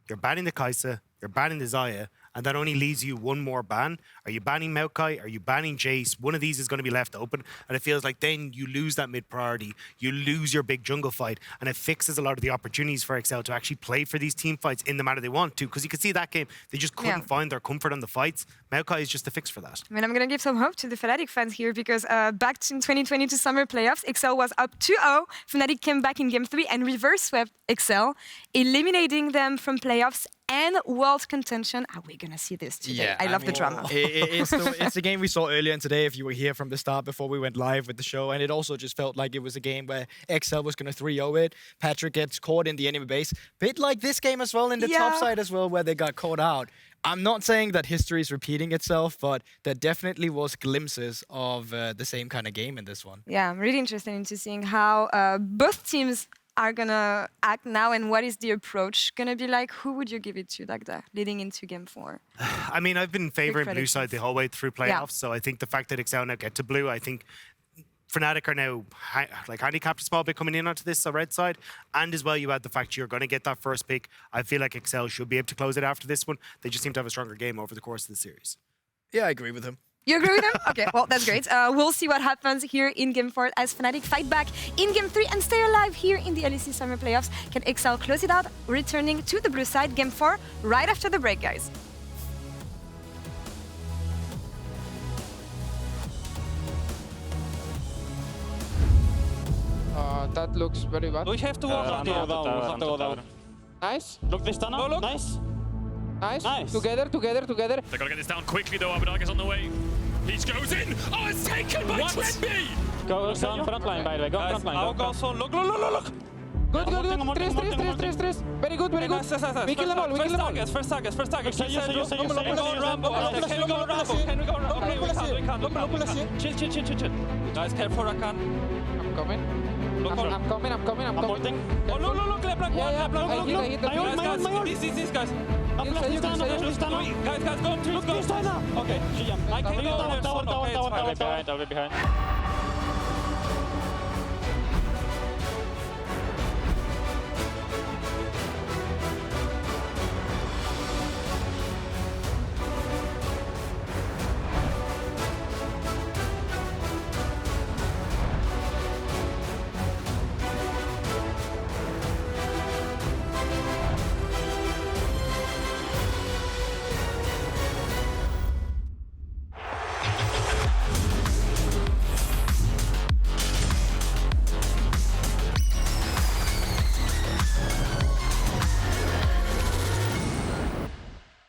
you're banning the Kai'Sa, you're banning the Xayah, and that only leaves you one more ban. Are you banning Maokai? Are you banning Jace? One of these is going to be left open, and it feels like then you lose that mid priority, you lose your big jungle fight, and it fixes a lot of the opportunities for EXCEL to actually play for these team fights in the manner they want to, because you could see that game, they just couldn't find their comfort on the fights. Maokai is just the fix for that. I mean, I'm going to give some hope to the Fnatic fans here, because back in 2022 summer playoffs, EXCEL was up 2-0. Fnatic came back in game 3 and reverse swept EXCEL, eliminating them from playoffs and world contention. Are we going to see this today? Yeah, I love the drama. It's the game we saw earlier in today, if you were here from the start before we went live with the show, and it also just felt like it was a game where EXCEL was going to 3-0 it. Patrik gets caught in the enemy base. Bit like this game as well in the top side as well, where they got caught out. I'm not saying that history is repeating itself, but there definitely was glimpses of the same kind of game in this one. Yeah, I'm really interested into seeing how both teams are going to act now, and what is the approach going to be like? Who would you give it to, Dagda, leading into Game 4? I mean, I've been favouring blue side the whole way through playoffs, so I think the fact that EXCEL now get to blue, I think Fnatic are now handicapped a small bit coming in onto this red side, and as well you add the fact you're going to get that first pick. I feel like EXCEL should be able to close it after this one. They just seem to have a stronger game over the course of the series. Yeah, I agree with him. You agree with him? Okay, well, that's great. We'll see what happens here in Game 4 as Fnatic fight back in Game 3 and stay alive here in the LEC Summer Playoffs. Can EXCEL close it out, returning to the blue side, Game 4, right after the break, guys. That looks very bad. We have to walk on the Nice. Look, Tristana. No, look. Nice. Nice. Together. They gotta get this down quickly though. Abbedagge's on the way. He goes in. Oh, it's taken by Trymbi. Go on front line, by the way. Go on front line. Go also. Look. Good. Tres. Very good. We kill them all. First target. Can we go Rambo? We can. Chill. Guys, care for Rakan. I'm coming. I'm coming. Oh, look, LeBlanc. I hit the Guys, these guys. Guys, go. Look, Okay, I can go. Tower. I'll be behind.